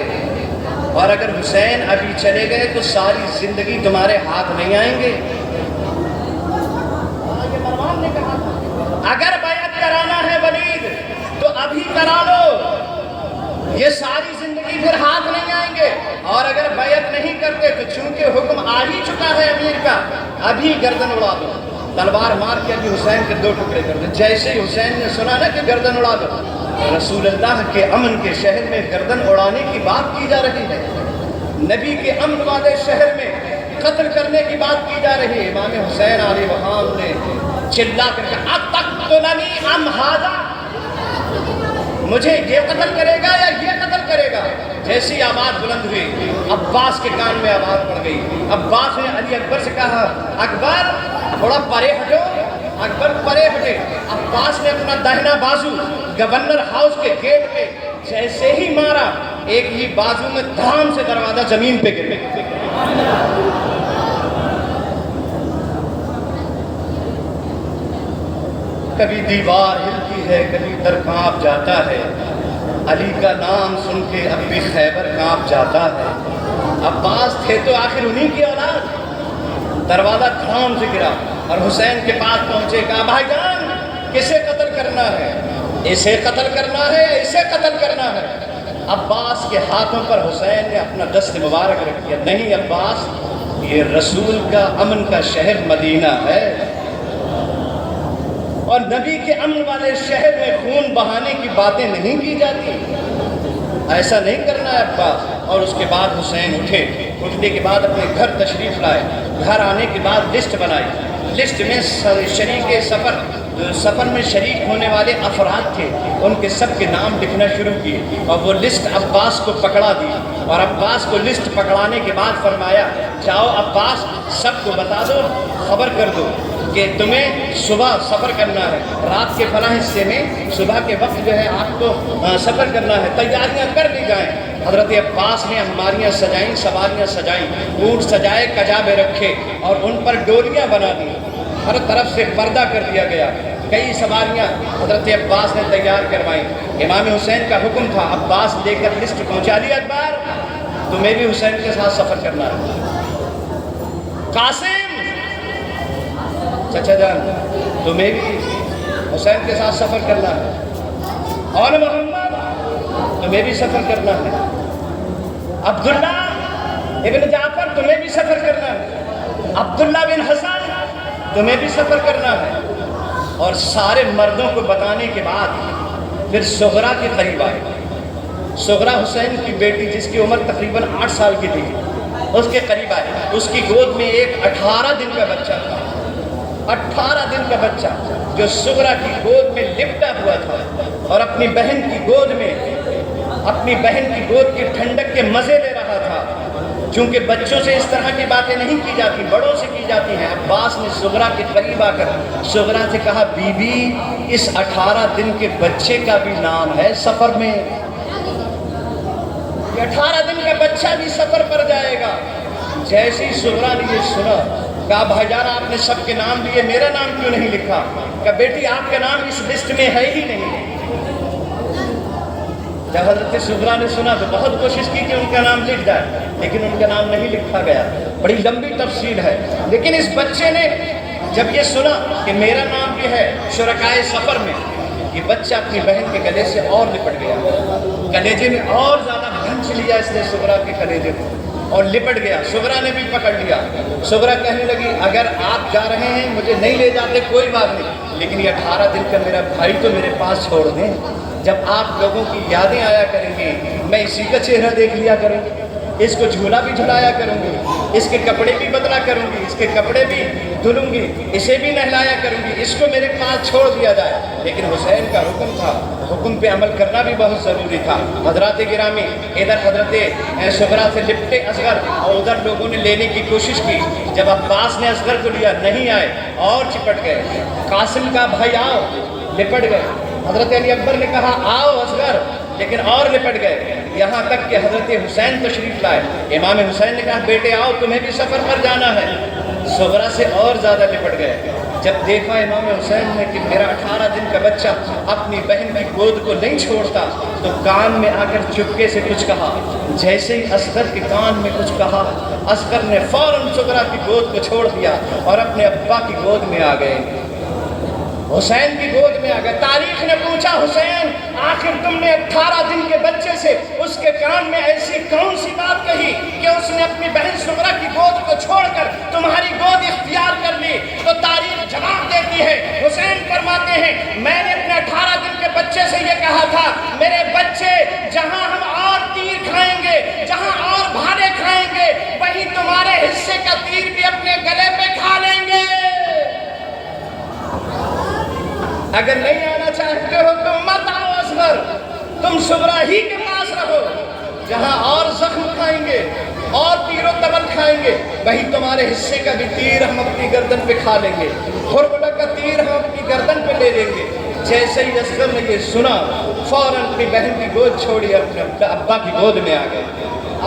اور اگر حسین ابھی چلے گئے تو ساری زندگی تمہارے ہاتھ نہیں آئیں گے۔ مروان نے کہا اگر بیعت کرانا ہے ولید تو ابھی کرا لو، یہ ساری زندگی پھر ہاتھ نہیں آئیں گے، اور اگر بیعت نہیں کرتے تو چونکہ حکم آ ہی چکا ہے امیر کا، ابھی گردن اڑا دو، تلوار مار کے ابھی حسین کے 2 ٹکڑے کر دیں۔ جیسے ہی حسین نے سنا نا کہ گردن اڑا دو، رسول اللہ کے امن کے شہر میں گردن اڑانے کی بات کی جا رہی ہے، نبی کے امن والے شہر میں قتل کرنے کی بات کی جا رہی ہے۔ امام حسین علیہ السلام نے چلا کر کے اتقتلنی ام ھذا، مجھے یہ قتل کرے گا یا یہ قتل کرے گا؟ جیسی آواز بلند ہوئی عباس کے کان میں آواز پڑ گئی۔ عباس نے علی اکبر سے کہا اکبر تھوڑا پرے ہٹو، اکبر پرے ہٹے۔ عباس نے اپنا داہنا بازو گورنر ہاؤس کے گیٹ پہ جیسے ہی مارا، ایک ہی بازو میں دھام سے دروازہ زمین پہ گر گیا۔ کبھی دیوار ہلتی ہے، کبھی در کانپ جاتا ہے، علی کا نام سن کے اب بھی خیبر کانپ جاتا ہے۔ عباس تھے تو آخر انہی کی اولاد۔ دروازہ دھام سے گرا اور حسین کے پاس پہنچے، کہا بھائی جان کسے قتل کرنا ہے؟ اسے قتل کرنا ہے، اسے قتل کرنا ہے؟ عباس کے ہاتھوں پر حسین نے اپنا دست مبارک رکھ دیا، نہیں عباس، یہ رسول کا امن کا شہر مدینہ ہے، اور نبی کے امن والے شہر میں خون بہانے کی باتیں نہیں کی جاتی، ایسا نہیں کرنا ہے عباس۔ اور اس کے بعد حسین اٹھے، اٹھنے کے بعد اپنے گھر تشریف لائے، گھر آنے کے بعد لسٹ بنائی، لسٹ میں شریک سفر میں شریک ہونے والے افراد تھے، ان کے سب کے نام لکھنا شروع کیے، اور وہ لسٹ عباس کو پکڑا دی، اور عباس کو لسٹ پکڑانے کے بعد فرمایا جاؤ عباس سب کو بتا دو، خبر کر دو کہ تمہیں صبح سفر کرنا ہے، رات کے فلاں حصے میں صبح کے وقت جو ہے آپ کو سفر کرنا ہے، تیاریاں کر لی جائیں۔ حضرت عباس نے ہماریاں سجائیں، سواریاں سجائیں، اونٹ سجائے، کجابے رکھے اور ان پر ڈولیاں بنا دی، ہر طرف سے پردہ کر دیا گیا، کئی سواریاں حضرت عباس نے تیار کروائیں۔ امام حسین کا حکم تھا، عباس لے کر لسٹ پہنچا دی، اکبر تمہیں بھی حسین کے ساتھ سفر کرنا ہے۔ قاسم چچا جان تمہیں بھی حسین کے ساتھ سفر کرنا ہے، اور محمد تمہیں بھی سفر کرنا ہے، عبداللہ ابن جعفر تمہیں بھی سفر کرنا ہے، عبداللہ بن حسن تمہیں بھی سفر کرنا ہے۔ اور سارے مردوں کو بتانے کے بعد پھر سغرا کے قریب آئے، سغرا حسین کی بیٹی جس کی عمر تقریباً 8 سال کی تھی، اس کے قریب آئے، اس کی گود میں ایک 18 دن کا بچہ تھا، 18 دن کا بچہ جو سغرا کی گود میں لپٹا ہوا تھا، اور اپنی بہن کی گود میں اپنی بہن کی گود کی ٹھنڈک کے مزے لے رہا تھا۔ چونکہ بچوں سے اس طرح کی باتیں نہیں کی جاتی، بڑوں سے کی جاتی ہیں۔ عباس نے سغرا کے قریب آ کر سغرا سے کہا بی بی اس 18 دن کے بچے کا بھی نام ہے سفر میں، یہ 18 دن کا بچہ بھی سفر پر جائے گا۔ جیسی سغرا نے یہ سنا کہا بھائی جان آپ نے سب کے نام لیے میرا نام کیوں نہیں لکھا؟ کہا بیٹی آپ کا نام اس لسٹ میں ہے ہی نہیں۔ جب حضرت سغرا نے سنا تو بہت کوشش کی کہ ان کا نام لکھ جائے، لیکن ان کا نام نہیں لکھا گیا۔ بڑی لمبی تفصیل ہے، لیکن اس بچے نے جب یہ سنا کہ میرا نام بھی ہے شرکائے سفر میں، یہ بچہ اپنی بہن کے گلے سے اور لپٹ گیا، کلیجے میں اور زیادہ بھنس لیا اس نے سغرا کے کلیجے کو اور لپٹ گیا۔ سغرا نے بھی پکڑ لیا۔ سغرا کہنے لگی اگر آپ جا رہے ہیں مجھے نہیں لے جاتے کوئی بات نہیں، لیکن یہ 18 دن کا میرا بھائی تو میرے پاس چھوڑ دیں۔ جب آپ لوگوں کی یادیں آیا کریں گی میں اسی کا چہرہ دیکھ لیا کروں گی، اس کو جھولا بھی جھلایا کروں گی، اس کے کپڑے بھی بدلا کروں گی، اس کے کپڑے بھی دھلوں گی، اسے بھی نہلایا کروں گی، اس کو میرے پاس چھوڑ دیا جائے۔ لیکن حسین کا حکم تھا، حکم پہ عمل کرنا بھی بہت ضروری تھا۔ حضرات گرامی، ادھر حضرت سغرا سے لپٹے اصغر اور ادھر لوگوں نے لینے کی کوشش کی۔ جب عباس نے اصغر کو لیا نہیں آئے اور چپٹ گئے۔ قاسم کا بھائی آؤ، لپٹ گئے۔ حضرت علی اکبر نے کہا آؤ اصغر، لیکن اور لپٹ گئے، یہاں تک کہ حضرت حسین تشریف لائے۔ امام حسین نے کہا بیٹے آؤ تمہیں بھی سفر پر جانا ہے۔ سغرا سے اور زیادہ لپٹ گئے۔ جب دیکھا امام حسین نے کہ میرا 18 دن کا بچہ اپنی بہن کی گود کو نہیں چھوڑتا تو کان میں آ کر چپکے سے کچھ کہا۔ جیسے ہی اصغر کے کان میں کچھ کہا اصغر نے فوراً سغرا کی گود کو چھوڑ دیا اور اپنے ابا کی گود میں آ گئے، حسین کی گود میں آ گئے۔ تاریخ نے پوچھا حسین آخر تم نے 18 دن کے بچے سے اس کے کان میں ایسی کون سی بات کہی کہ اس نے اپنی بہن سغرا کی گود کو چھوڑ کر تمہاری گود اختیار کر لی؟ تو تاریخ جواب دیتی ہے، حسین فرماتے ہیں میں نے اپنے 18 دن کے بچے سے یہ کہا تھا میرے بچے جہاں ہم اور تیر کھائیں گے، جہاں اور بھالے کھائیں گے، وہیں تمہارے حصے کا تیر بھی اپنے گلے پہ کھا لیں گے۔ اگر نہیں آنا چاہتے ہو تو مت آؤ اصغر، تم سغرا ہی کے پاس رہو، جہاں اور زخم کھائیں گے اور تیر و تبر کھائیں گے وہی تمہارے حصے کا بھی تیر ہم اپنی گردن پہ کھا لیں گے، خربلا کا تیر ہم اپنی گردن پہ لے لیں گے۔ جیسے ہی اصغر نے یہ سنا فوراً اپنی بہن کی گود چھوڑی اپنے ابا کی گود میں آ گئے۔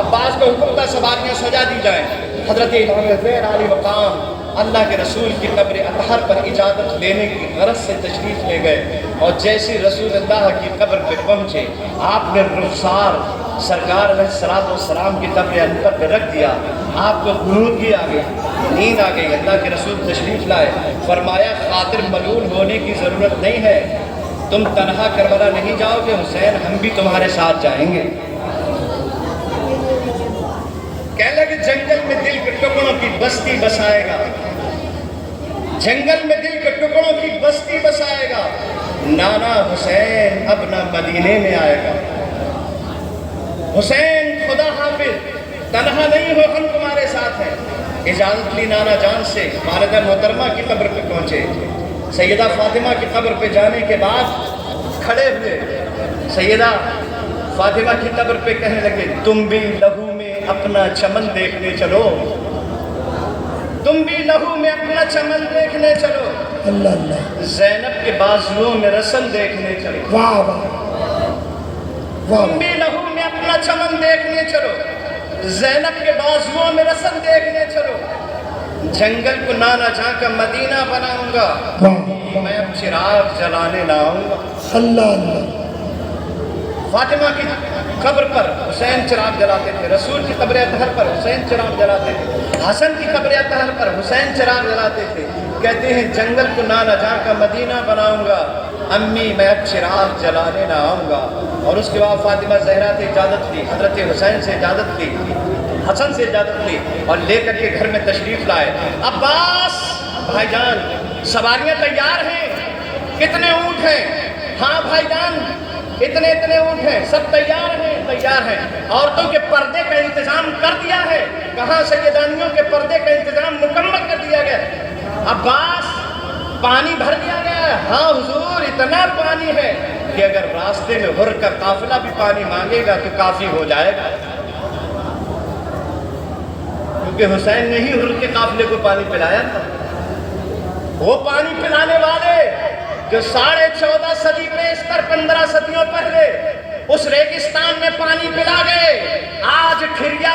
عباس کو حکم تھا سواریاں سجا دی جائیں۔ حضرت امام زین علی مقام اللہ کے رسول کی قبر اطہر پر اجازت لینے کی غرض سے تشریف لے گئے، اور جیسی رسول اللہ کی قبر پہ پہنچے آپ نے رخسار سرکار علیہ الصلوۃ والسلام کی قبر انور پہ رکھ دیا۔ آپ کو غنودگی آ گئی، نیند آ گئی۔ اللہ کے رسول تشریف لائے، فرمایا خاطر ملول ہونے کی ضرورت نہیں ہے، تم تنہا کربلا نہیں جاؤ گے حسین، ہم بھی تمہارے ساتھ جائیں گے۔ کہنے لگے جنگل میں دل کے ٹکڑوں کی بستی بسائے گا، جنگل میں دل کے ٹکڑوں کی بستی بسائے گا، نانا حسین اب نہ مدینے میں آئے گا۔ حسین خدا حافظ، تنہا نہیں ہو، ہم تمہارے ساتھ ہیں۔ اجازت لی نانا جان سے، والدہ محترمہ کی قبر پہ پہنچے۔ سیدہ فاطمہ کی قبر پہ جانے کے بعد کھڑے ہوئے سیدہ فاطمہ کی قبر پہ کہنے لگے تم بھی لہو میں اپنا چمن دیکھنے چلو، تم بھی لہو میں اپنا چمن دیکھنے چلو، اللہ اللہ، زینب کے بازوؤں میں رسم دیکھنے چلو، واہ واہ واہ، تم بھی لہو میں اپنا چمن دیکھنے چلو، زینب کے بازوؤں میں رسم دیکھنے چلو، جنگل کو نانا جہاں کا مدینہ بناؤں گا، میں اب چراغ جلانے نہ آؤں گا۔ اللہ اللہ، فاطمہ کی قبر پر حسین چراغ جلاتے تھے، رسول کی قبر اطہر پر حسین چراغ جلاتے تھے، حسن کی قبر اطہر پر حسین چراغ جلاتے تھے۔ کہتے ہیں جنگل کو نانا جہاں کا مدینہ بناؤں گا، امی میں اب چراغ جلانے نہ آؤں گا۔ اور اس کے بعد فاطمہ زہرا سے اجازت لی، حضرت حسین سے اجازت لی، حسن سے اجازت لی اور لے کر کے گھر میں تشریف لائے۔ عباس بھائی جان سواریاں تیار ہیں، کتنے اونٹ ہیں؟ ہاں بھائی جان اتنے اونٹ ہیں، سب تیار ہیں، تیار ہیں۔ عورتوں کے پردے کا انتظام کر دیا ہے، کہاں سیدانیوں کے پردے کا انتظام مکمل کر دیا گیا۔ عباس پانی بھر دیا گیا ہے؟ ہاں حضور اتنا پانی ہے کہ اگر راستے میں حر کا قافلہ بھی پانی مانگے گا تو کافی ہو جائے گا، کیونکہ حسین نے ہی حر کے قافلے کو پانی پلایا تھا۔ وہ پانی پلانے والے جو 14.5 صدی پیشتر 15 صدیوں پہلے اس ریگستان میں پانی پلا گئے، آج کھریا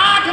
8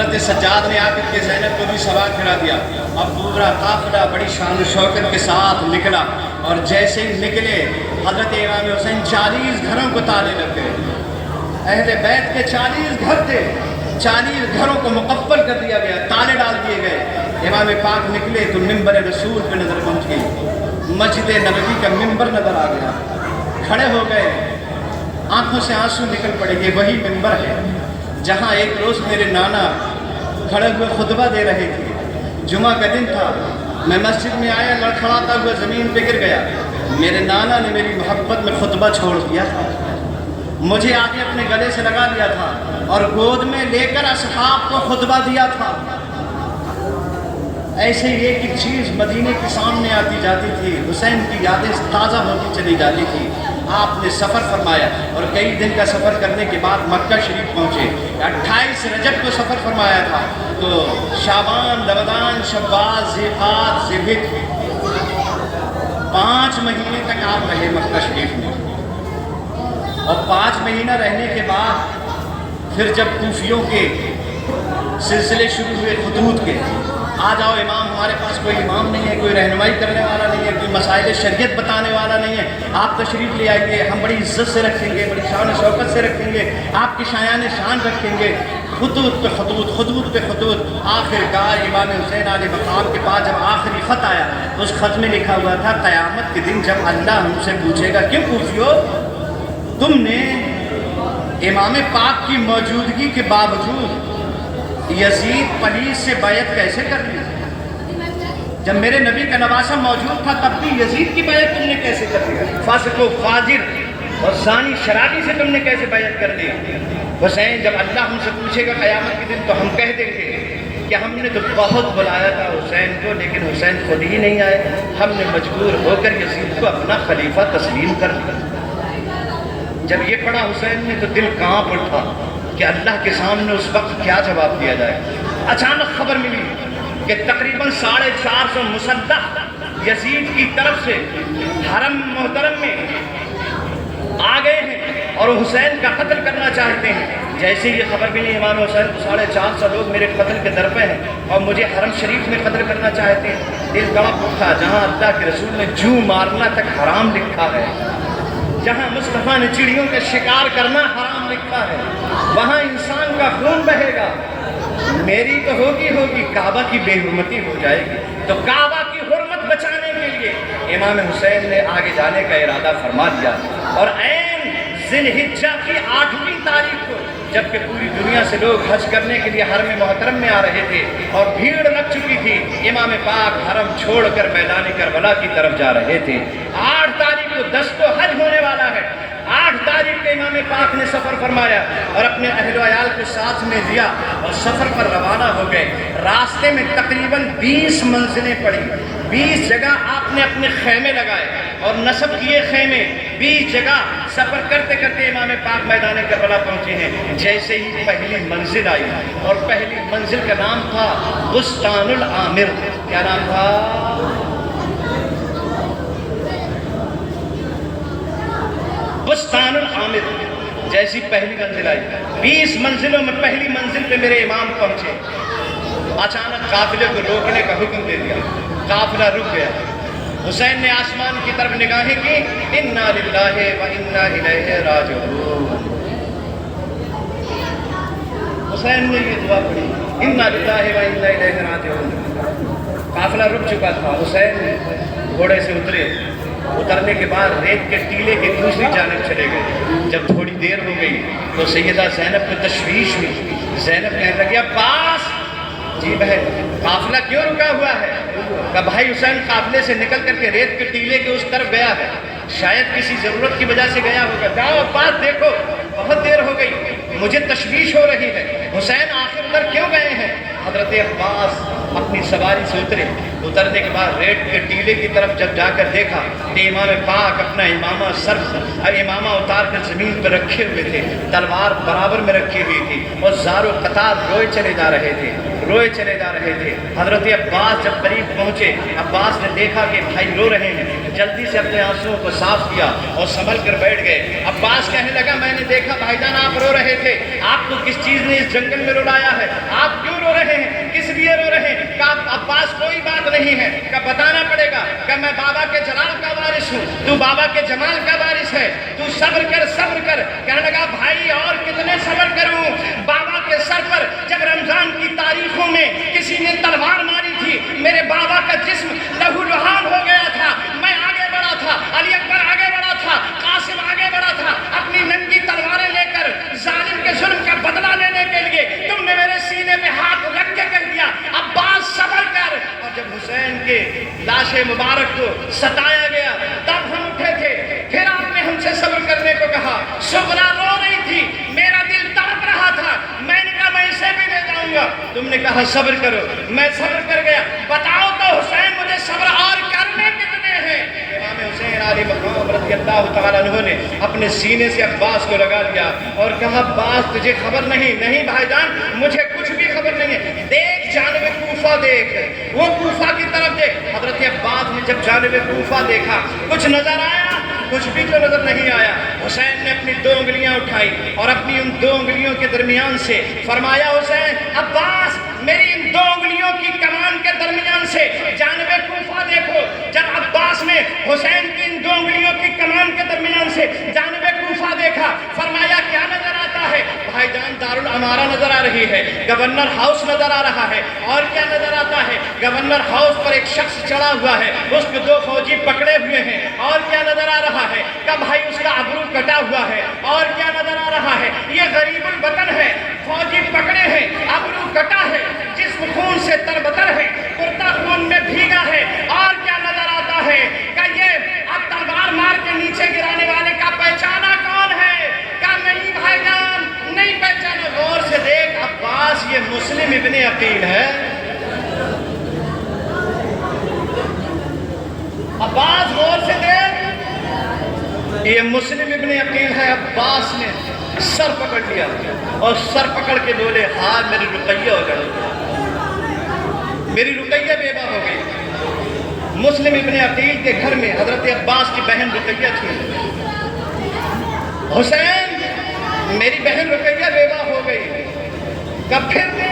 حضرت سجاد نے آ کر کے زینب کو بھی سوار کرا دیا اور پورا قافلہ بڑی شان و شوکت کے ساتھ نکلا، اور جیسے ہی نکلے حضرت امام حسین 40 گھروں کو تالے لگ گئے۔ اہل بیت کے 40 گھر تھے، 40 گھروں کو مقفل کر دیا گیا، تالے ڈال دیے گئے۔ امام پاک نکلے تو ممبر رسول پہ نظر پہنچ گئی، مسجد نبوی کا ممبر نظر آ گیا، کھڑے ہو گئے، آنکھوں سے آنسو نکل پڑے گے۔ وہی ممبر ہے جہاں ایک روز میرے نانا کھڑے ہوئے خطبہ دے رہے تھے، جمعہ کا دن تھا، میں مسجد میں آیا، لڑکھڑاتا ہوا زمین پہ گر گیا۔ میرے نانا نے میری محبت میں خطبہ چھوڑ دیا تھا، مجھے آگے اپنے گلے سے لگا دیا تھا اور گود میں لے کر اصحاب کو خطبہ دیا تھا۔ ایسے ہی ایک ایک چیز مدینے کے سامنے آتی جاتی تھی، حسین کی یادیں تازہ ہوتی چلی جاتی تھی۔ آپ نے سفر فرمایا اور کئی دن کا سفر کرنے کے بعد مکہ شریف پہنچے۔ 28 رجب کو سفر فرمایا تھا، تو شعبان، رمضان، شوال، ذیقعدہ، ذوالحجہ 5 مہینے تک آپ رہے مکہ شریف میں، اور 5 مہینہ رہنے کے بعد پھر جب کوفیوں کے سلسلے شروع ہوئے خطوط کے، آ جاؤ امام، ہمارے پاس کوئی امام نہیں ہے، کوئی رہنمائی کرنے والا نہیں ہے، کوئی مسائل شریعت بتانے والا نہیں ہے، آپ تشریف لے آئیے، ہم بڑی عزت سے رکھیں گے، بڑی شان و شوکت سے رکھیں گے، آپ کی شایان شان رکھیں گے۔ خطوط پہ خطوط، خطوط پہ خطوط، آخر کار امام حسین علیہ مقام کے پاس جب آخری خط آیا تو اس خط میں لکھا ہوا تھا، قیامت کے دن جب اللہ ہم سے پوچھے گا، کیوں کوفیو تم نے امام پاک کی موجودگی کے باوجود یزید پلیس سے بیعت کیسے کر لی؟ جب میرے نبی کا نواسہ موجود تھا تب بھی یزید کی بیعت تم نے کیسے کر لی؟ فاسق و فاجر اور زانی شرابی سے تم نے کیسے بیعت کر لی؟ حسین جب اللہ ہم سے پوچھے گا قیامت کے دن تو ہم کہہ دیں گے کہ ہم نے تو بہت بلایا تھا حسین کو، لیکن حسین خود ہی نہیں آئے، ہم نے مجبور ہو کر یزید کو اپنا خلیفہ تسلیم کر دیا۔ جب یہ پڑھا حسین نے تو دل کانپ اٹھا کہ اللہ کے سامنے اس وقت کیا جواب دیا جائے۔ اچانک خبر ملی کہ تقریباً 450 مسلح یزید کی طرف سے حرم محترم میں آ گئے ہیں اور حسین کا قتل کرنا چاہتے ہیں۔ جیسے یہ خبر ملی امام حسین کو 450 لوگ میرے قتل کے در پہ ہیں اور مجھے حرم شریف میں قتل کرنا چاہتے ہیں۔ دل کانپ اٹھا، جہاں اللہ کے رسول نے جو مارنا تک حرام لکھا ہے، جہاں مصطفیٰ نے چڑیوں کا شکار کرنا حرام لکھا ہے، وہاں انسان کا خون بہے گا، میری تو ہوگی کعبہ کی بے حرمتی ہو جائے گی۔ تو کعبہ کی حرمت بچانے کے لیے امام حسین نے آگے جانے کا ارادہ فرما دیا، اور عین ذی الحجہ کی 8ویں تاریخ کو جبکہ پوری دنیا سے لوگ حج کرنے کے لیے حرم محترم میں آ رہے تھے اور بھیڑ لگ چکی تھی، امام پاک حرم چھوڑ کر میدان کربلا کی طرف جا رہے تھے۔ 8 تاریخ کو 10 کو حج ہونے والا ہے، 8 تاریخ کے امام پاک نے سفر فرمایا اور اپنے اہل و عیال کو ساتھ میں دیا اور سفر پر روانہ ہو گئے۔ راستے میں تقریباً 20 منزلیں پڑی، 20 جگہ آپ نے اپنے خیمے لگائے اور نصب کیے خیمے، 20 جگہ سفر کرتے کرتے امام پاک میدان کربلا پہنچے ہیں۔ جیسے ہی پہلی منزل آئی، اور پہلی منزل کا نام تھا بستان العامر۔ کیا نام تھا؟ بستان العامر۔ جیسی پہلی منزل آئی، 20 منزلوں میں پہلی منزل پہ میرے امام پہنچے، اچانک قافلے کو روکنے کا حکم دے دیا، قافلہ رک گیا۔ حسین نے آسمان کی طرف نگاہیں کی، انا للہ و انا الیہ راجعون۔ حسین نے یہ دعا پڑھی، انا للہ و انا الیہ راجعون۔ قافلہ رک چکا تھا، حسین گھوڑے سے اترنے کے بعد ریت کے ٹیلے کی دوسری جانب چلے گئے۔ جب تھوڑی دیر ہو گئی تو سیدہ زینب کو تشویش ہوئی، زینب کہنے لگی عباس، جی بہن قافلہ کیوں رکا ہوا ہے؟ کہ بھائی حسین قافلے سے نکل کر کے ریت کے ٹیلے کے اس طرف گیا ہے، شاید کسی ضرورت کی وجہ سے گیا ہوگا، جاؤ عباس دیکھو، بہت دیر ہو گئی، مجھے تشویش ہو رہی ہے، حسین آخر ادھر کیوں گئے ہیں؟ حضرت عباس اپنی سواری سے اترنے کے بعد ریت کے ٹیلے کی طرف جب جا کر دیکھا کہ امام پاک اپنا امامہ اتار کر زمین پر رکھے ہوئے تھے، تلوار برابر میں رکھی ہوئی تھی اور زار و قطار روئے چلے جا رہے تھے۔ حضرت عباس جب قریب پہنچے، عباس نے دیکھا کہ بھائی رو رہے ہیں۔ جلدی سے اپنے آنسوؤں کو صاف کیا اور سنبھل کر بیٹھ گئے۔ عباس کہنے لگا میں نے دیکھا بھائی جان آپ رو رہے تھے، آپ کو کس چیز نے اس جنگل میں رلایا ہے؟ آپ کیوں رو رہے ہیں؟ کس لیے رو رہے ہیں؟ کہا عباس کوئی بات نہیں ہے، کہ بتانا پڑے گا کہ میں بابا کے جلال کا وارث ہوں، تو بابا کے جمال کا وارث ہے، تو صبر کر صبر کر۔ کہنے لگا بھائی اور کتنے صبر کروں؟ بابا کے سر پر جب رمضان کی تاریخوں میں کسی نے تلوار ماری تھی، میرے بابا کا جسم لہو لہان ہو گیا تھا، میں آگے بڑھا تھا، علی اکبر آگے بڑھا تھا، قاسم آگے بڑھا تھا، اپنی ننگی تلواریں لے کر ظالم کے ظلم کا بدلہ لینے کے لیے تم نے میرے سینے پہ ہاتھ رکھ کے کہہ دیا عباس صبر کر۔ اور جب حسین کے لاش مبارک کو ستایا گیا تب ہم اٹھے تھے، پھر آپ نے ہم سے صبر کرنے کو کہا۔ سغرا رو رہی تھی، میرا دل تڑپ رہا تھا، میں نے کہا میں اسے بھی لے جاؤں گا، تم نے کہا صبر کرو، میں صبر کر گیا۔ بتاؤ تو حسین مجھے صبر اور کرنے کتنے ہیں؟ امام حسین علی مقام رضی اللہ تعالیٰ عنہ نے اپنے سینے سے عباس کو لگا لیا اور کہا عباس تجھے خبر نہیں؟ نہیں بھائی جان مجھے کچھ بھی خبر نہیں ہے، دیکھ جانب کوفہ دیکھ، وہ کوفہ کی طرف دیکھ۔ حضرت عباس نے جب جانب کوفہ دیکھا کچھ نظر آیا؟ کچھ بھی تو نظر نہیں آیا۔ حسین نے اپنی 2 انگلیاں اٹھائی اور اپنی ان 2 انگلیوں کے درمیان سے فرمایا حسین عباس میری ان 2 انگلیوں کی کمان کے درمیان سے جانب کوفہ دیکھو۔ جب عباس نے حسین کی ان 2 انگلیوں کی کمان کے درمیان سے جانب کوفہ دیکھا فرمایا کیا نظر آتا ہے؟ بھائی جان دارالعمارہ نظر آ رہی ہے، گورنر ہاؤس نظر آ رہا ہے، اور کیا نظر آتا ہے؟ گورنر ہاؤس پر ایک شخص چڑھا ہوا ہے، اس کو 2 فوجی پکڑے ہوئے ہیں، اور کیا نظر آ رہا ہے؟ کہ بھائی اس کا ابرو کٹا ہوا ہے، اور کیا نظر آ رہا ہے؟ یہ غریب الوطن ہے، فوجی پکڑے ہیں، ابرو کٹا ہے، جسم خون سے تربتر ہے، کرتا خون میں بھیگا ہے، اور کیا نظر آتا ہے؟ کہ یہ اب تلوار مار کے نیچے گرانے والے کا پہچانا کون ہے؟ کہ نہیں بھائی جان نہیں پہچانا۔ غور سے دیکھ عباس یہ مسلم ابن عقیل ہے، عباس غور سے دیکھ یہ مسلم ابن عقیل ہے۔ عباس نے سر پکڑ لیا اور سر پکڑ کے بولے ہاں میری رقیہ ہو گئی، میری رقیہ بیوہ ہو گئی۔ مسلم ابن عقیل کے گھر میں حضرت عباس کی بہن رقیہ تھی۔ حسین میری بہن رقیہ بیوہ ہو گئی، کب پھر دے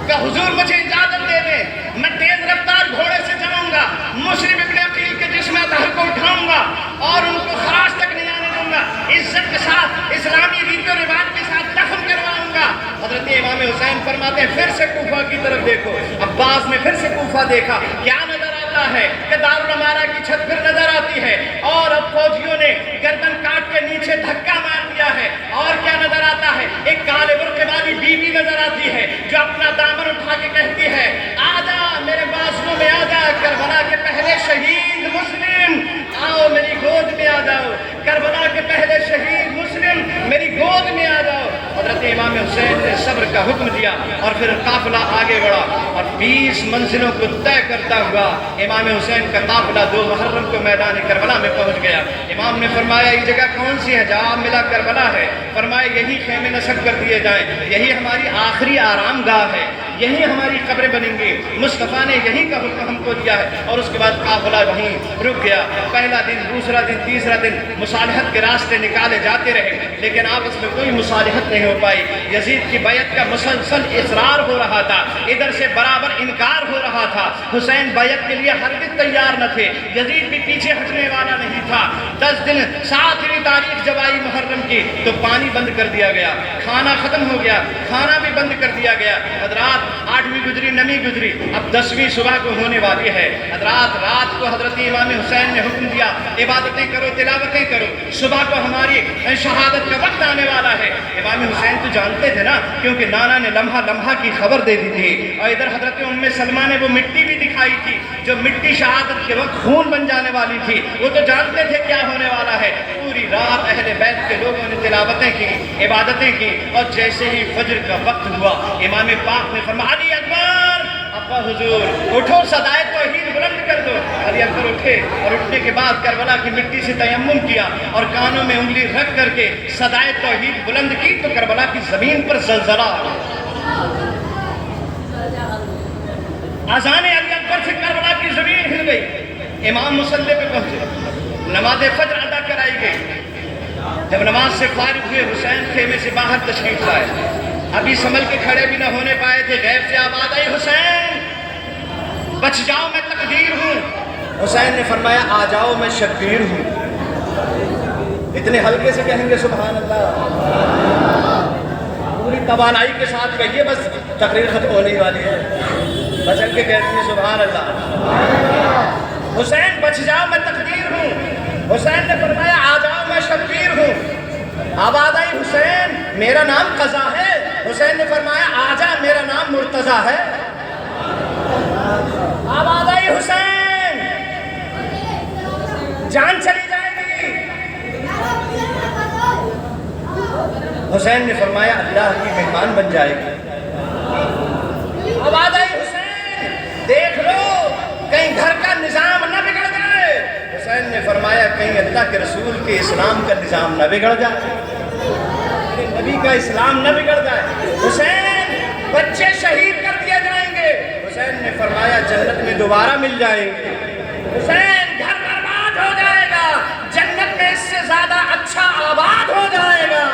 کہ حضور مجھے اجازت دے دیں، میں تیز رفتار گھوڑے سے چلوں گا، مسلم ابن عقیل کے جسم اطہر کو اٹھاؤں گا اور ان کو خراج تک نہیں آنے دوں گا، عزت کے ساتھ اسلامی ریت و رواج کے ساتھ دفن کرواؤں گا۔ حضرت امام حسین فرماتے ہیں پھر سے کوفہ کی طرف دیکھو۔ عباس نے پھر سے کوفہ دیکھا، کیا نظر آتا ہے؟ کہ دارالعمارہ کی چھت پھر نظر آتی ہے، اور اب فوجیوں نے گردن کاٹ کے نیچے دھکا مار دیا ہے، اور کیا نظر آتا ہے؟ ایک کالے برقع والی بیوی نظر آتی ہے جو اپنا دامن اٹھا کے کہتی ہے آجا میرے بازوؤں میں آجا، کربلا کے پہلے شہید مسلم، آؤ میری گود میں آ جاؤ، کربلا کے پہلے شہید مسلم میری گود میں آ جاؤ۔ حضرت امام حسین نے صبر کا حکم دیا اور پھر قافلہ آگے بڑھا اور 20 منزلوں کو طے کرتا ہوا امام حسین کا قافلہ 2 محرم کو میدان کربلا میں پہنچ گیا۔ امام نے فرمایا یہ جگہ کون سی ہے؟ جہاں ملا کربلا ہے۔ فرمایا یہی خیمے نصب کر دیے جائیں، یہی ہماری آخری آرام گاہ ہے، یہی ہماری قبریں بنیں گی۔ مصطفیٰ نے یہی کا حکم ہم کو دیا ہے، اور اس کے بعد قافلہ وہیں رک گیا۔ پہلا دن، دوسرا دن، تیسرا دن مصالحت کے راستے نکالے جاتے رہے، لیکن آپس میں کوئی مصالحت نہیں ہو پائی۔ یزید کی بیعت کا مسلسل اصرار ہو رہا تھا، ادھر سے برابر انکار ہو رہا تھا۔ حسین بیعت کے لیے ہرگز تیار نہ تھے، یزید بھی پیچھے ہٹنے والا نہیں تھا۔ 10 دن 7ویں تاریخ جب آئی محرم کی تو پانی بند کر دیا گیا، کھانا ختم ہو گیا، کھانا بھی بند کر دیا گیا۔ حضرات 8ویں گزری، 9ویں گزری، اب 10ویں صبح کو ہونے والی ہے۔ حضرات رات کو حضرت امام حسین نے حکم دیا عبادتیں کرو، تلاوتیں کرو، صبح کو ہماری شہادت کا وقت آنے والا ہے۔ امام حسین تو جانتے تھے نا، کیونکہ نانا نے لمحہ لمحہ کی خبر دے دی تھی، اور ادھر حضرت ام سلمہ نے وہ مٹی بھی دکھائی تھی جو مٹی شہادت کے وقت خون بن جانے والی تھی، وہ تو جانتے تھے کیا ہونے والا ہے۔ پوری رات اہل بیت کے لوگوں نے تلاوتیں کی، عبادتیں کی، اور جیسے ہی فجر کا وقت ہوا امام پاک نے فرمایا علی اکبر، ابا حضور اٹھو، صدائے توحید بلند کر دو۔ علی اکبر اٹھے اور اٹھنے کے بعد کربلا کی مٹی سے تیمم کیا اور کانوں میں انگلی رکھ کر کے صدائے توحید بلند کی تو کربلا کی زمین پر زلزلہ آ گیا۔ اذان علی اکبر سے کربلا کی زمین ہل گئی، امام مصلی پہ پہنچے، نماز فجر ادا کرائی گئی۔ جب نماز سے فارغ ہوئے حسین خیمے سے باہر تشریف لائے، ابھی سنبھل کے کھڑے بھی نہ ہونے پائے تھے، غیب سے آواز آئی حسین بچ جاؤ میں تقدیر ہوں۔ حسین نے فرمایا آ جاؤ میں شبیر ہوں۔ اتنے ہلکے سے کہیں گے سبحان اللہ، پوری توانائی کے ساتھ کہیے، بس تقریر ختم ہونے والی ہے، بچن کے کہتی ہیں سبحان اللہ۔ حسین بچ جاؤ میں تقدیر ہوں۔ حسین نے فرمایا آ جاؤ میں شبیر ہوں۔ آواز آئی حسین میرا نام قضا ہے۔ حسین نے فرمایا آ جا میرا نام مرتضیٰ ہے۔ آواز آئی حسین جان چلی جائے گی۔ حسین نے فرمایا اللہ کی مہمان بن جائے گی۔ آواز آئی حسین دیکھ لو کہیں گھر کا نظام نہ بگڑ جائے۔ حسین نے فرمایا کہیں اللہ کے رسول کے اسلام کا نظام نہ بگڑ جائے، نبی کا اسلام نہ بگڑ جائے۔ حسین بچے شہید کر دیے جائیں گے۔ حسین نے فرمایا جنت میں دوبارہ مل جائیں گے۔ حسین گھر برباد ہو جائے گا، جنت میں اس سے زیادہ اچھا آباد ہو جائے گا۔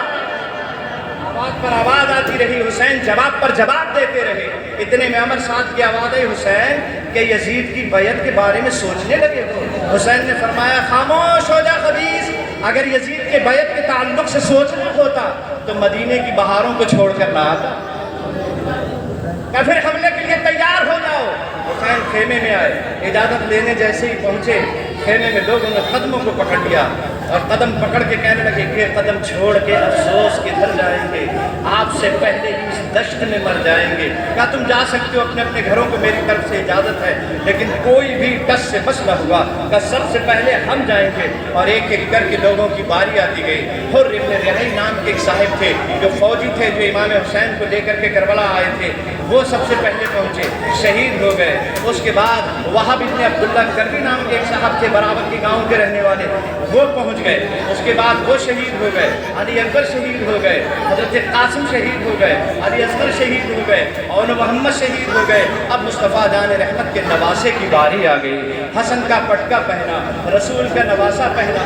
آواز پر آواز آتی رہی، حسین جواب پر جواب دیتے رہے۔ اتنے میں عمر سعد کی آواز آئی حسین کہ یزید کی بیعت کے بارے میں سوچنے لگے ہو۔ حسین نے فرمایا خاموش ہو جا خبیث، اگر یزید کے بیعت کے تعلق سے سوچنا ہوتا تو مدینے کی بہاروں کو چھوڑ کر نہ آتا، یا پھر حملے کے لیے تیار ہو جاؤ۔ حسین خیمے میں آئے، اجازت لینے جیسے ہی پہنچے خیمے میں لوگوں نے قدموں کو پکڑ لیا اور قدم پکڑ کے کہنے لگے کہ قدم چھوڑ کے افسوس کے گھر جائیں گے، آپ سے پہلے ہی اس دشت میں مر جائیں گے۔ کہا تم جا سکتے ہو اپنے اپنے گھروں کو، میری طرف سے اجازت ہے، لیکن کوئی بھی ٹس سے بس نہ ہوا۔ کہ سب سے پہلے ہم جائیں گے۔ اور ایک ایک کر کے لوگوں کی باری آتی گئی۔ حر ابن رحی نام کے ایک صاحب تھے جو فوجی تھے، جو امام حسین کو لے کر کے کربلا آئے تھے، وہ سب سے پہلے پہنچے، شہید ہو گئے۔ اس کے بعد وہاب ابن عبداللہ کربی نام کے ایک صاحب تھے برابر کے گاؤں کے رہنے والے، وہ پہنچ گئے۔ اس کے بعد وہ شہید ہو گئے، علی اکبر شہید ہو گئے، حضرت قاسم شہید ہو گئے، علی اصغر شہید ہو گئے، اور محمد شہید ہو گئے۔ اب مصطفیٰ جان رحمت کے نواسے کی باری آ گئی۔ حسن کا پٹکا پہنا، رسول کا نواسا پہنا،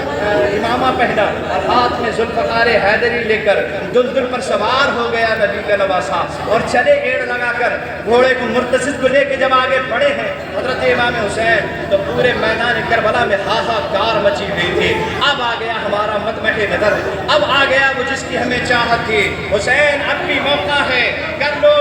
امامہ پہنا، اور ہاتھ میں ذوالفقار حیدری لے کر دلدل پر سوار ہو گیا نبی کا نواسا، اور چلے ایڑ لگا کر گھوڑے کو مرتضد کو لے کے جب آگے بڑھے ہیں حضرت امام حسین، تو پورے میدان کربلا میں ہاہاکار مچی ہوئی تھی۔ اب آ گیا ہمارا مطمع نظر، اب آ گیا وہ جس کی ہمیں چاہت تھی۔ حسین اب بھی موقع ہے، کر لو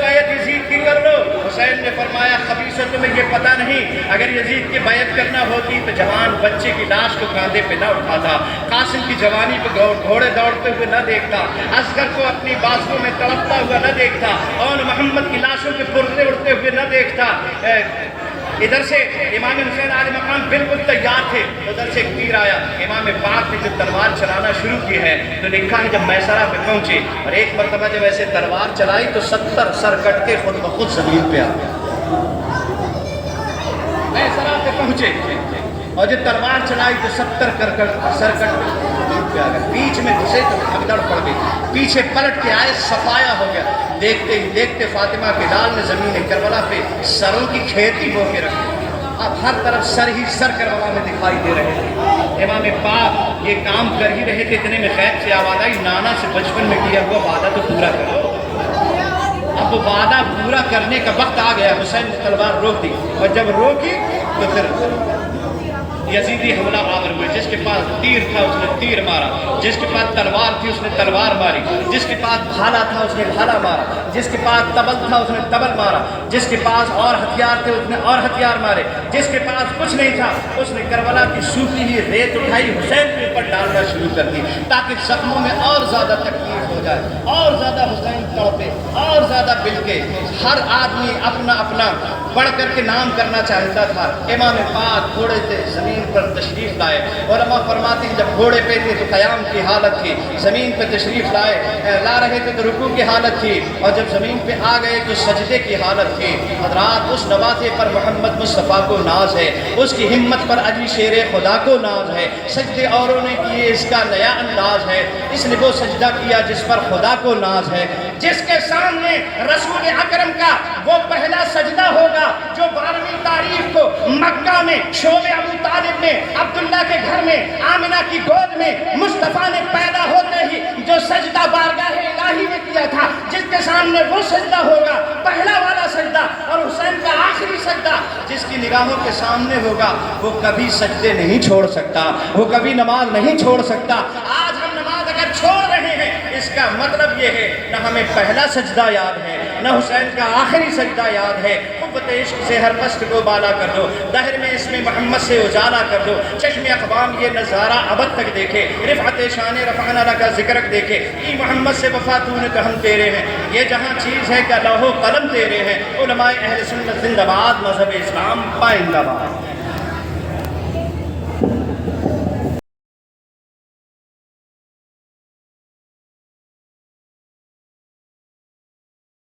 بیعت یزید کی کر لو۔ حسین نے فرمایا خبیثوں تمہیں یہ پتہ نہیں، اگر یزید کی بیعت کرنا ہوتی تو جوان بچے کی لاش کو کاندھے پہ نہ اٹھاتا، قاسم کی جوانی پہ گھوڑے دوڑتے ہوئے نہ دیکھتا، اصغر کو اپنی بازوؤں میں تڑپتا ہوا نہ دیکھتا، اور محمد کی لاشوں کے پرزے اڑتے ہوئے نہ دیکھتا۔ ادھر سے امام حسین علیہ مقام بالکل تیار تھے، ادھر سے ایک تیر آیا، امام پاک نے جو تلوار چلانا شروع کی ہے تو لکھا ہے جب میسرہ پہ پہنچے اور ایک مرتبہ جب ایسے تلوار چلائی تو 70 سر کٹ کے خود بخود زمین پہ آ گئے۔ میسرہ پہ پہنچے اور جب تلوار چلائی تو 70 سر کٹ کے زمین پہ آ گئے۔ بیچ میں گھسے تو بھگدڑ پڑ گئی، پیچھے پلٹ کے آئے، صفایا ہو گیا۔ دیکھتے ہی دیکھتے فاطمہ کے لال نے زمین کربلا پہ سروں کی کھیتی بو کے رکھی، اب ہر طرف سر ہی سر کربلا میں دکھائی دے رہے تھے۔ امام پاک یہ کام کر ہی رہے تھے، اتنے میں غیب سے آواز آئی نانا سے بچپن میں کیا ہوا وعدہ تو پورا کرو۔ اب وہ وعدہ پورا کرنے کا وقت آ گیا۔ حسین نے تلوار روک دی، اور جب روکی تو پھر یزیدی حملہ آور ہوئے۔ جس کے پاس تیر تھا اس نے تیر مارا، جس کے پاس تلوار تھی اس نے تلوار ماری، جس کے پاس بھالا تھا اس نے بھالا مارا، جس کے پاس تبل تھا اس نے تبل مارا، جس کے پاس اور ہتھیار تھے اس نے اور ہتھیار مارے، جس کے پاس کچھ نہیں تھا اس نے کربلا کی سوکھی ہوئی ریت اٹھائی، حسین کے اوپر ڈالنا شروع کر دی تاکہ زخموں میں اور زیادہ تکلیف ہو جائے، اور زیادہ حسین تڑپے، اور زیادہ بلکے۔ ہر آدمی اپنا اپنا بڑھ کر کے نام کرنا چاہتا تھا۔ امام پاک گھوڑے سے زمین پر تشریف لائے، علماء فرماتے ہیں جب گھوڑے پہ تھے تو قیام کی حالت تھی، زمین پہ تشریف لا رہے تھے تو رکوع کی حالت تھی، اور جب زمین پہ آ گئے تو سجدے کی حالت تھی۔ حضرات اس نواسے پر محمد مصطفیٰ کو ناز ہے، اس کی ہمت پر علی شیر خدا کو ناز ہے۔ سجدے اوروں نے کیے اس کا نیا انداز ہے، اس نے وہ سجدہ کیا جس پر خدا کو ناز ہے۔ جس کے سامنے رسول اکرم کا وہ پہلا سجدہ ہوگا جو 12ویں تاریخ کو مکہ میں شعب ابو طالب میں عبداللہ کے گھر میں آمنہ کی گود میں مصطفیٰ نے پیدا ہوتے ہی جو سجدہ بارگاہ الہی میں کیا تھا، جس کے سامنے وہ سجدہ ہوگا، پہلا والا سجدہ، اور حسین کا آخری سجدہ جس کی نگاہوں کے سامنے ہوگا، وہ کبھی سجدے نہیں چھوڑ سکتا، وہ کبھی نماز نہیں چھوڑ سکتا۔ آج ہم نماز اگر چھوڑ رہے ہیں، اس کا مطلب یہ ہے نہ ہمیں پہلا سجدہ یاد ہے، نہ حسین کا آخری سجدہ یاد ہے۔ قوت عشق سے ہر پست کو بالا کر دو، دہر میں اسم محمد سے اجالا کر دو، چشم اقوام یہ نظارہ ابد تک دیکھے، رفعت شان رفعنا لکا ذکرک دیکھے، ای محمد سے وفا تو نے تو ہم تیرے ہیں، یہ جہاں چیز ہے کہ لوح و قلم تیرے ہیں۔ علماء اہل سنت زندہ باد، مذہب اسلام پائندہ باد۔